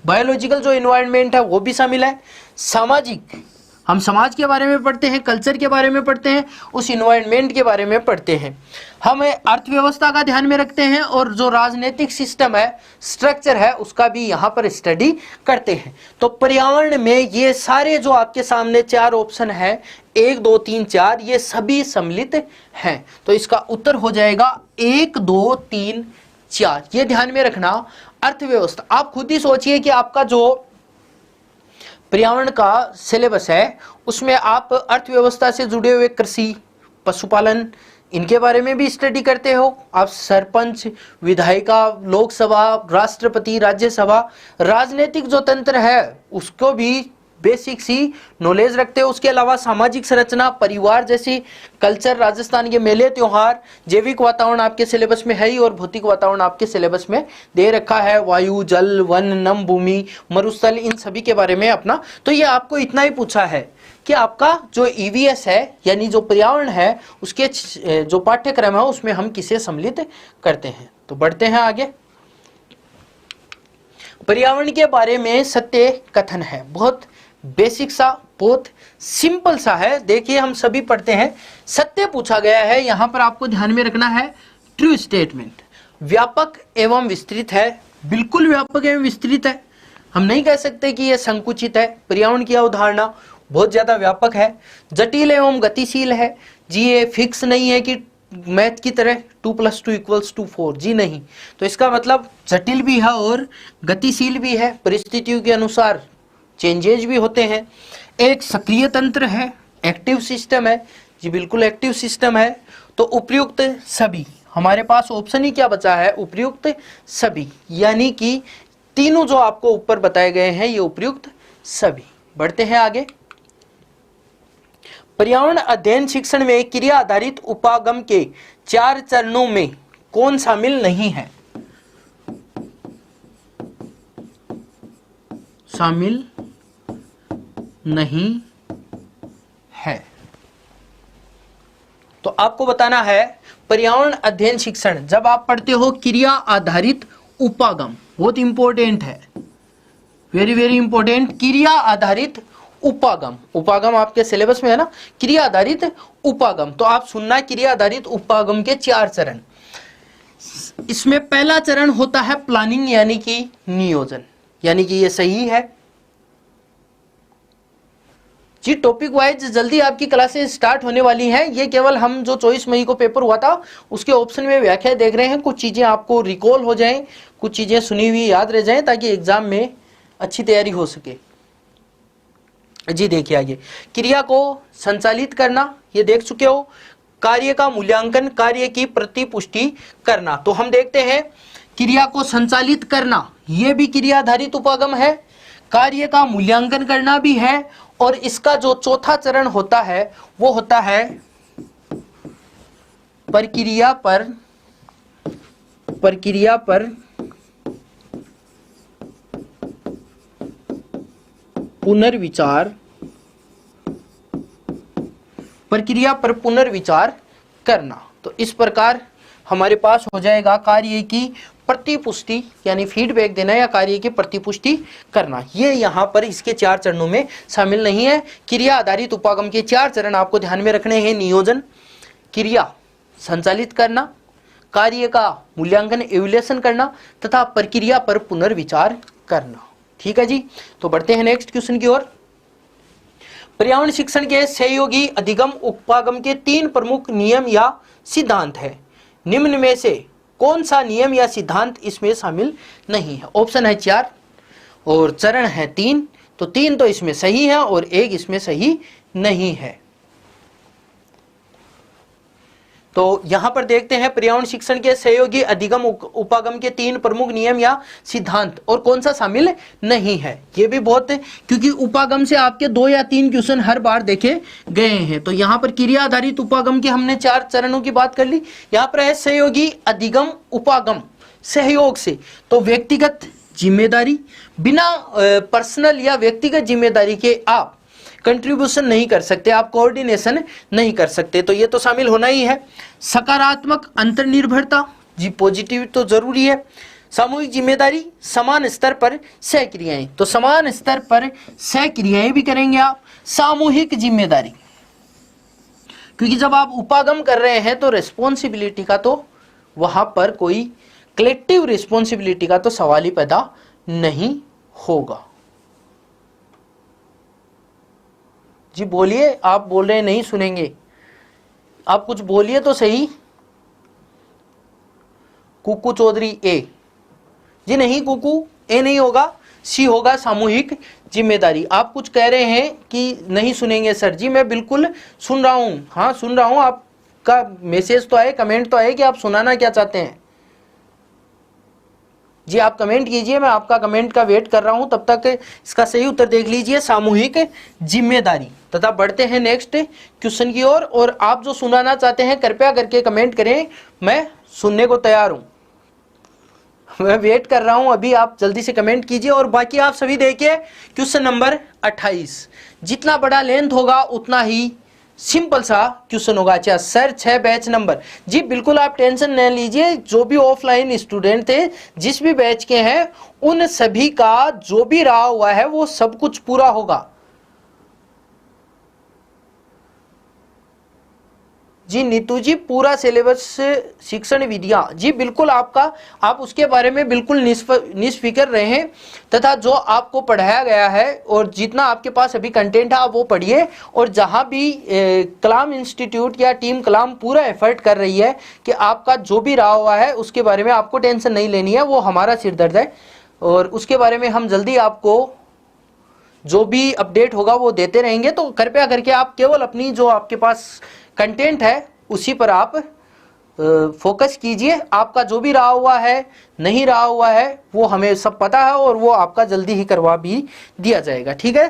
बायोलॉजिकल जो एनवायरनमेंट है वो भी शामिल है। सामाजिक, हम समाज के बारे में पढ़ते हैं, कल्चर के बारे में पढ़ते हैं, उस इन्वायरमेंट के बारे में पढ़ते हैं। हम अर्थव्यवस्था का ध्यान में रखते हैं और जो राजनीतिक सिस्टम है, स्ट्रक्चर है, उसका भी यहाँ पर स्टडी करते हैं। तो पर्यावरण में ये सारे जो आपके सामने 4 ऑप्शन है, 1 2 3 4, ये सभी सम्मिलित हैं। तो इसका उत्तर हो जाएगा 1 2 3 4। ये ध्यान में रखना। अर्थव्यवस्था, आप खुद ही सोचिए कि आपका जो पर्यावरण का सिलेबस है उसमें आप अर्थव्यवस्था से जुड़े हुए कृषि, पशुपालन, इनके बारे में भी स्टडी करते हो। आप सरपंच, विधायिका, लोकसभा, राष्ट्रपति, राज्यसभा, राजनीतिक जो तंत्र है उसको भी बेसिक सी नॉलेज रखते हो। उसके अलावा सामाजिक संरचना, परिवार जैसी, कल्चर, राजस्थान के मेले त्योहार, जैविक वातावरण आपके सिलेबस में है ही, और भौतिक वातावरण आपके सिलेबस में दे रखा है। वायु, जल, वन, नम भूमि, मरुस्थल, इन सभी के बारे में अपना। तो ये आपको इतना ही पूछा है कि आपका जो ईवीएस है यानी जो पर्यावरण है उसके जो पाठ्यक्रम है उसमें हम किसे सम्मिलित करते हैं। तो बढ़ते हैं आगे। पर्यावरण के बारे में सत्य कथन है, बहुत बेसिक सा, बहुत सिंपल सा है। देखिए हम सभी पढ़ते हैं, सत्य पूछा गया है। यहां पर आपको ध्यान में रखना है ट्रू स्टेटमेंट। व्यापक एवं विस्तृत है, बिल्कुल व्यापक एवं विस्तृत है। हम नहीं कह सकते कि यह संकुचित है। पर्यावरण की अवधारणा बहुत ज्यादा व्यापक है। जटिल एवं गतिशील है जी, ये फिक्स नहीं है कि मैथ की तरह 2 + 2 = 4 जी, नहीं। तो इसका मतलब जटिल भी है और गतिशील भी है, परिस्थितियों के अनुसार चेंजेज भी होते हैं। एक सक्रिय तंत्र है, एक्टिव सिस्टम है जी, बिल्कुल एक्टिव सिस्टम है। तो उपयुक्त सभी, हमारे पास ऑप्शन ही क्या बचा है, उपयुक्त सभी, यानी कि तीनों जो आपको ऊपर बताए गए हैं ये उपयुक्त सभी। बढ़ते हैं आगे। पर्यावरण अध्ययन शिक्षण में क्रिया आधारित उपागम के 4 चरणों में कौन शामिल नहीं है। शामिल नहीं है। तो आपको बताना है पर्यावरण अध्ययन शिक्षण जब आप पढ़ते हो क्रिया आधारित उपागम, बहुत इंपॉर्टेंट है, वेरी वेरी इंपॉर्टेंट। क्रिया आधारित उपागम, उपागम आपके सिलेबस में है ना, क्रिया आधारित उपागम। तो आप सुनना, क्रिया आधारित उपागम के 4 चरण। इसमें पहला चरण होता है प्लानिंग यानी कि नियोजन, यानी कि ये सही है जी। टॉपिक वाइज जल्दी आपकी क्लासेस स्टार्ट होने वाली हैं। ये केवल हम जो 24 मई को पेपर हुआ था उसके ऑप्शन में व्याख्या देख रहे हैं। कुछ चीजें आपको रिकॉल हो जाएं, कुछ चीजें सुनी हुई याद रह जाएं, ताकि एग्जाम में अच्छी तैयारी हो सके जी। देखिए आगे, क्रिया को संचालित करना, ये देख चुके हो। कार्य का मूल्यांकन, कार्य की प्रतिपुष्टि करना। तो हम देखते हैं क्रिया को संचालित करना, ये भी क्रिया आधारित उपागम है। कार्य का मूल्यांकन करना भी है। और इसका जो चौथा चरण होता है वो होता है प्रक्रिया पर पुनर्विचार, प्रक्रिया पर पुनर्विचार करना। तो इस प्रकार हमारे पास हो जाएगा कार्य की प्रतिपुष्टि यानी फीडबैक देना या कार्य की प्रतिपुष्टि करना। ये यहाँ पर इसके 4 चरणों में शामिल नहीं है। क्रिया आधारित उपागम के 4 चरण आपको ध्यान में रखने हैं। नियोजन, क्रिया संचालित करना, कार्य का मूल्यांकन एवल्यूएशन करना तथा प्रक्रिया पर पुनर्विचार करना। ठीक है जी। तो बढ़ते हैं नेक्स्ट क्वेश्चन की ओर। पर्यावरण शिक्षण के सहयोगी अधिगम उपागम के 3 प्रमुख नियम या सिद्धांत है। निम्न में से कौन सा नियम या सिद्धांत इसमें शामिल नहीं है। ऑप्शन है 4 और चरण है 3। तो 3 तो इसमें सही है और 1 इसमें सही नहीं है। तो यहां पर देखते हैं पर्यावरण शिक्षण के सहयोगी अधिगम उपागम के 3 प्रमुख नियम या सिद्धांत, और कौन सा शामिल नहीं है। ये भी बहुत, क्योंकि उपागम से आपके 2 या 3 क्वेश्चन हर बार देखे गए हैं। तो यहाँ पर क्रिया आधारित उपागम के हमने 4 चरणों की बात कर ली। यहाँ पर है सहयोगी अधिगम उपागम, सहयोग से, तो व्यक्तिगत जिम्मेदारी, बिना पर्सनल या व्यक्तिगत जिम्मेदारी के आप कंट्रीब्यूशन नहीं कर सकते, आप कोऑर्डिनेशन नहीं कर सकते, तो ये तो शामिल होना ही है। सकारात्मक अंतर्निर्भरता, जी पॉजिटिव तो जरूरी है। सामूहिक जिम्मेदारी, समान स्तर पर सहक्रियाएं, तो समान स्तर पर सहक्रियाएं भी करेंगे आप। सामूहिक जिम्मेदारी, क्योंकि जब आप उपागम कर रहे हैं तो रिस्पॉन्सिबिलिटी का तो वहां पर कोई कलेक्टिव रिस्पॉन्सिबिलिटी का तो सवाल ही पैदा नहीं होगा। जी बोलिए, आप बोल रहे हैं नहीं सुनेंगे, आप कुछ बोलिए तो सही। कुकू चौधरी ए, जी नहीं कुकू, ए नहीं होगा, सी होगा सामूहिक जिम्मेदारी। आप कुछ कह रहे हैं कि नहीं सुनेंगे सर, जी मैं बिल्कुल सुन रहा हूं, हाँ सुन रहा हूं, आपका मैसेज तो आए, कमेंट तो आए कि आप सुनाना क्या चाहते हैं। जी आप कमेंट कीजिए, मैं आपका कमेंट का वेट कर रहा हूं, तब तक इसका सही उत्तर देख लीजिए, सामूहिक जिम्मेदारी। तथा बढ़ते हैं नेक्स्ट क्वेश्चन की ओर, और आप जो सुनाना चाहते हैं कृपया करके कमेंट करें, मैं सुनने को तैयार हूं, मैं वेट कर रहा हूं, अभी आप जल्दी से कमेंट कीजिए। और बाकी आप सभी देखिए क्वेश्चन नंबर 28, जितना बड़ा लेंथ होगा उतना ही सिंपल सा क्वेश्चन होगा। अच्छा सर 6 बैच नंबर, जी बिल्कुल आप टेंशन न लीजिए, जो भी ऑफलाइन स्टूडेंट थे जिस भी बैच के हैं उन सभी का जो भी रहा हुआ है वो सब कुछ पूरा होगा। जी नीतू जी पूरा सिलेबस शिक्षण विधियां, जी बिल्कुल आपका, आप उसके बारे में बिल्कुल निष्फिक्र रहें, तथा जो आपको पढ़ाया गया है और जितना आपके पास अभी कंटेंट है आप वो पढ़िए। और जहां भी कलाम इंस्टीट्यूट या टीम कलाम पूरा एफर्ट कर रही है कि आपका जो भी रहा हुआ है उसके बारे में आपको टेंशन नहीं लेनी है, वो हमारा सिरदर्द है, और उसके बारे में हम जल्दी आपको जो भी अपडेट होगा वो देते रहेंगे। तो कृपया करके आप केवल अपनी जो आपके पास कंटेंट है उसी पर आप फोकस कीजिए। आपका जो भी रहा हुआ है नहीं रहा हुआ है वो हमें सब पता है, और वो आपका जल्दी ही करवा भी दिया जाएगा, ठीक है।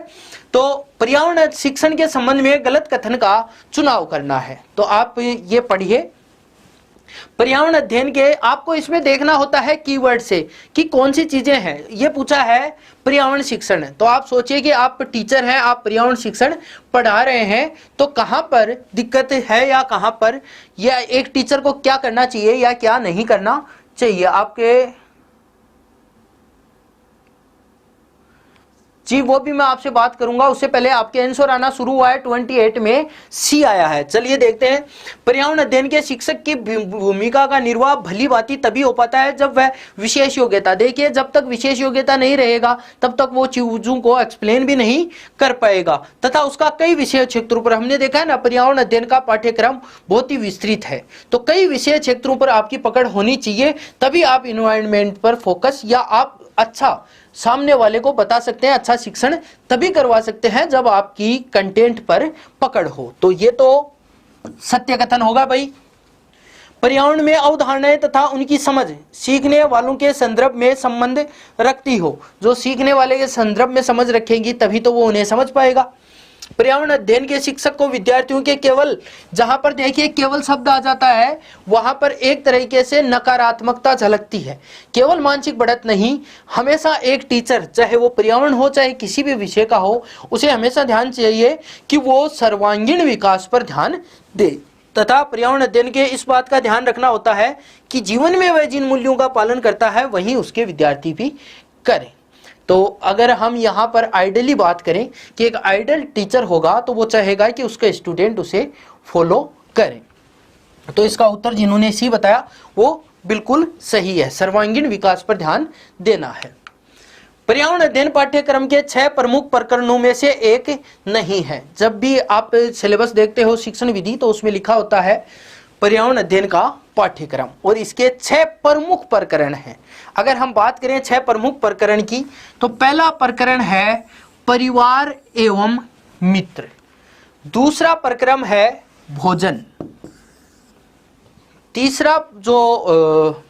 तो पर्यावरण शिक्षण के संबंध में गलत कथन का चुनाव करना है, तो आप ये पढ़िए। पर्यावरण अध्ययन के आपको इसमें देखना होता है कीवर्ड से कि कौन सी चीजें हैं। ये पूछा है पर्यावरण शिक्षण, तो आप सोचिए कि आप टीचर हैं, आप पर्यावरण शिक्षण पढ़ा रहे हैं, तो कहां पर दिक्कत है या कहां पर, या एक टीचर को क्या करना चाहिए या क्या नहीं करना चाहिए आपके, जी वो भी मैं आपसे बात करूंगा। उससे पहले आपके आंसर आना शुरू हुआ है, 28 में सी आया है। चलिए देखते हैं। पर्यावरण अध्ययन के शिक्षक की भूमिका का निर्वाह भली भांति तभी हो पाता है जब वह विशेष योग्यता, देखिए जब तक विशेष योग्यता नहीं रहेगा तब तक वो चीजों को एक्सप्लेन भी नहीं कर पाएगा, तथा उसका कई विषय क्षेत्रों पर, हमने देखा है ना पर्यावरण अध्ययन का पाठ्यक्रम बहुत ही विस्तृत है, तो कई विषय क्षेत्रों पर आपकी पकड़ होनी चाहिए, तभी आप इन्वायरमेंट पर फोकस, या आप अच्छा सामने वाले को बता सकते हैं, अच्छा शिक्षण तभी करवा सकते हैं जब आपकी कंटेंट पर पकड़ हो। तो ये तो सत्य कथन होगा भाई। पर्यावरण में अवधारणाएं तथा उनकी समझ सीखने वालों के संदर्भ में संबंध रखती हो, जो सीखने वाले के संदर्भ में समझ रखेंगी तभी तो वो उन्हें समझ पाएगा। पर्यावरण अध्ययन के शिक्षक को विद्यार्थियों के केवल, जहां पर देखिए केवल शब्द आ जाता है वहां पर एक तरीके से नकारात्मकता झलकती है, केवल मानसिक बढ़त नहीं। हमेशा एक टीचर, चाहे वो पर्यावरण हो चाहे किसी भी विषय का हो, उसे हमेशा ध्यान चाहिए कि वो सर्वांगीण विकास पर ध्यान दे, तथा पर्यावरण अध्ययन के इस बात का ध्यान रखना होता है कि जीवन में वह जिन मूल्यों का पालन करता है वहीं उसके विद्यार्थी भी करें। तो अगर हम यहाँ पर आइडली बात करें कि एक आइडल टीचर होगा तो वो चाहेगा कि उसके स्टूडेंट उसे फॉलो करें, तो इसका उत्तर जिन्होंने सी बताया वो बिल्कुल सही है, सर्वांगीण विकास पर ध्यान देना है। पर्यावरण अध्ययन पाठ्यक्रम के 6 प्रमुख प्रकरणों में से एक नहीं है। जब भी आप सिलेबस देखते हो शिक्षण विधि तो उसमें लिखा होता है पर्यावरण अध्ययन का पाठ्यक्रम, और इसके 6 प्रमुख प्रकरण हैं। अगर हम बात करें 6 प्रमुख प्रकरण की, तो पहला प्रकरण है परिवार एवं मित्र, दूसरा प्रकरण है भोजन, तीसरा जो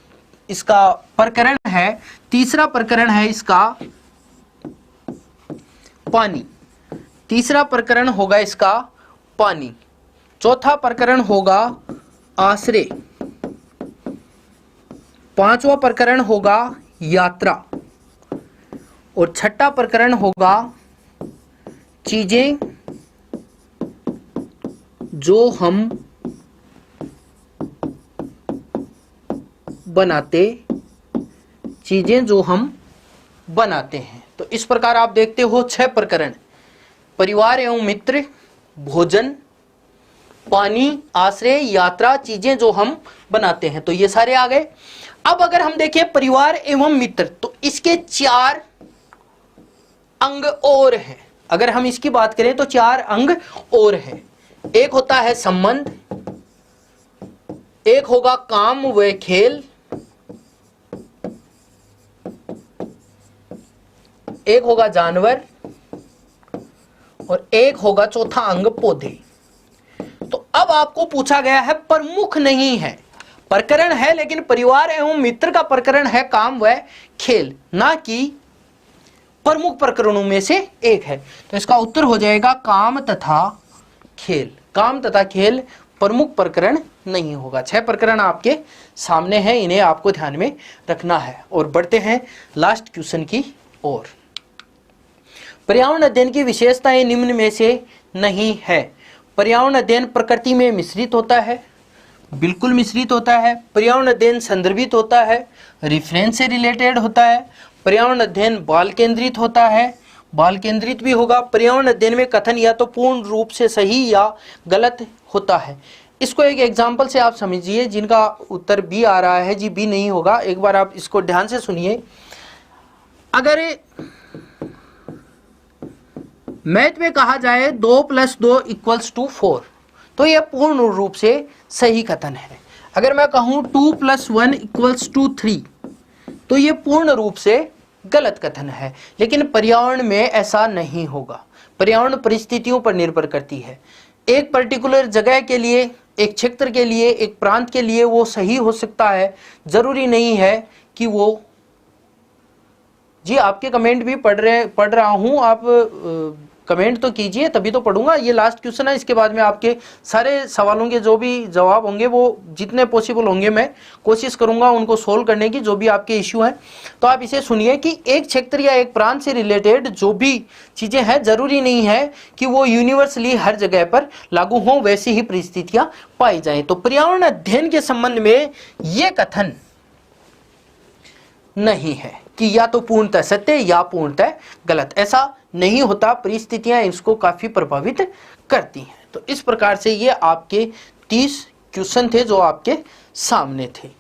इसका प्रकरण है, तीसरा प्रकरण है इसका पानी। तीसरा प्रकरण होगा इसका पानी। चौथा प्रकरण होगा आश्रय। पांचवा प्रकरण होगा यात्रा। और छठा प्रकरण होगा चीजें जो हम बनाते, चीजें जो हम बनाते हैं। तो इस प्रकार आप देखते हो 6 प्रकरण, परिवार एवं मित्र, भोजन, पानी, आश्रय, यात्रा, चीजें जो हम बनाते हैं, तो ये सारे आ गए। अब अगर हम देखें परिवार एवं मित्र, तो इसके 4 अंग और हैं। अगर हम इसकी बात करें तो 4 अंग और हैं। एक होता है संबंध, एक होगा काम व खेल, एक होगा जानवर, और एक होगा चौथा अंग पौधे। तो अब आपको पूछा गया है, प्रमुख नहीं है, प्रकरण है लेकिन परिवार एवं मित्र का प्रकरण है काम व खेल, ना कि प्रमुख प्रकरणों में से एक है। तो इसका उत्तर हो जाएगा काम तथा खेल। काम तथा खेल प्रमुख प्रकरण नहीं होगा। 6 प्रकरण आपके सामने हैं, इन्हें आपको ध्यान में रखना है। और बढ़ते हैं लास्ट क्वेश्चन की ओर। पर्यावरण अध्ययन की विशेषताएं निम्न में से नहीं है। पर्यावरण अध्ययन प्रकृति में मिश्रित होता है, बिल्कुल मिश्रित होता है। पर्यावरण अध्ययन संदर्भित होता है, रेफरेंस से रिलेटेड होता है। पर्यावरण अध्ययन बाल केंद्रित होता है, बाल केंद्रित भी होगा। पर्यावरण अध्ययन में कथन या तो पूर्ण रूप से सही या गलत होता है। इसको एक एग्जाम्पल से आप समझिए, जिनका उत्तर बी आ रहा है जी, बी नहीं होगा। एक बार आप इसको ध्यान से सुनिए। अगर मैथ में कहा जाए 2 + 2 = 4, तो यह पूर्ण रूप से सही कथन है। अगर मैं कहूं 2 + 1 = 3, तो यह पूर्ण रूप से गलत कथन है। लेकिन पर्यावरण में ऐसा नहीं होगा। पर्यावरण परिस्थितियों पर निर्भर करती है। एक पर्टिकुलर जगह के लिए, एक क्षेत्र के लिए, एक प्रांत के लिए वो सही हो सकता है, जरूरी नहीं है कि वो। जी आपके कमेंट भी पढ़ रहा हूं, आप कमेंट तो कीजिए, तभी तो पढ़ूंगा। ये लास्ट क्वेश्चन है, इसके बाद में आपके सारे सवालों के जो भी जवाब होंगे वो जितने पॉसिबल होंगे मैं कोशिश करूंगा उनको सोल्व करने की, जो भी आपके इश्यू हैं। तो आप इसे सुनिए कि एक क्षेत्र या एक प्रांत से रिलेटेड जो भी चीजें हैं, जरूरी नहीं है कि वो यूनिवर्सली हर जगह पर लागू हों, वैसी ही परिस्थितियां पाई जाए। तो पर्यावरण अध्ययन के संबंध में ये कथन नहीं है कि या तो पूर्णतः सत्य या पूर्णतः गलत, ऐसा नहीं होता। परिस्थितियां इसको काफी प्रभावित करती हैं। तो इस प्रकार से ये आपके 30 क्वेश्चन थे जो आपके सामने थे।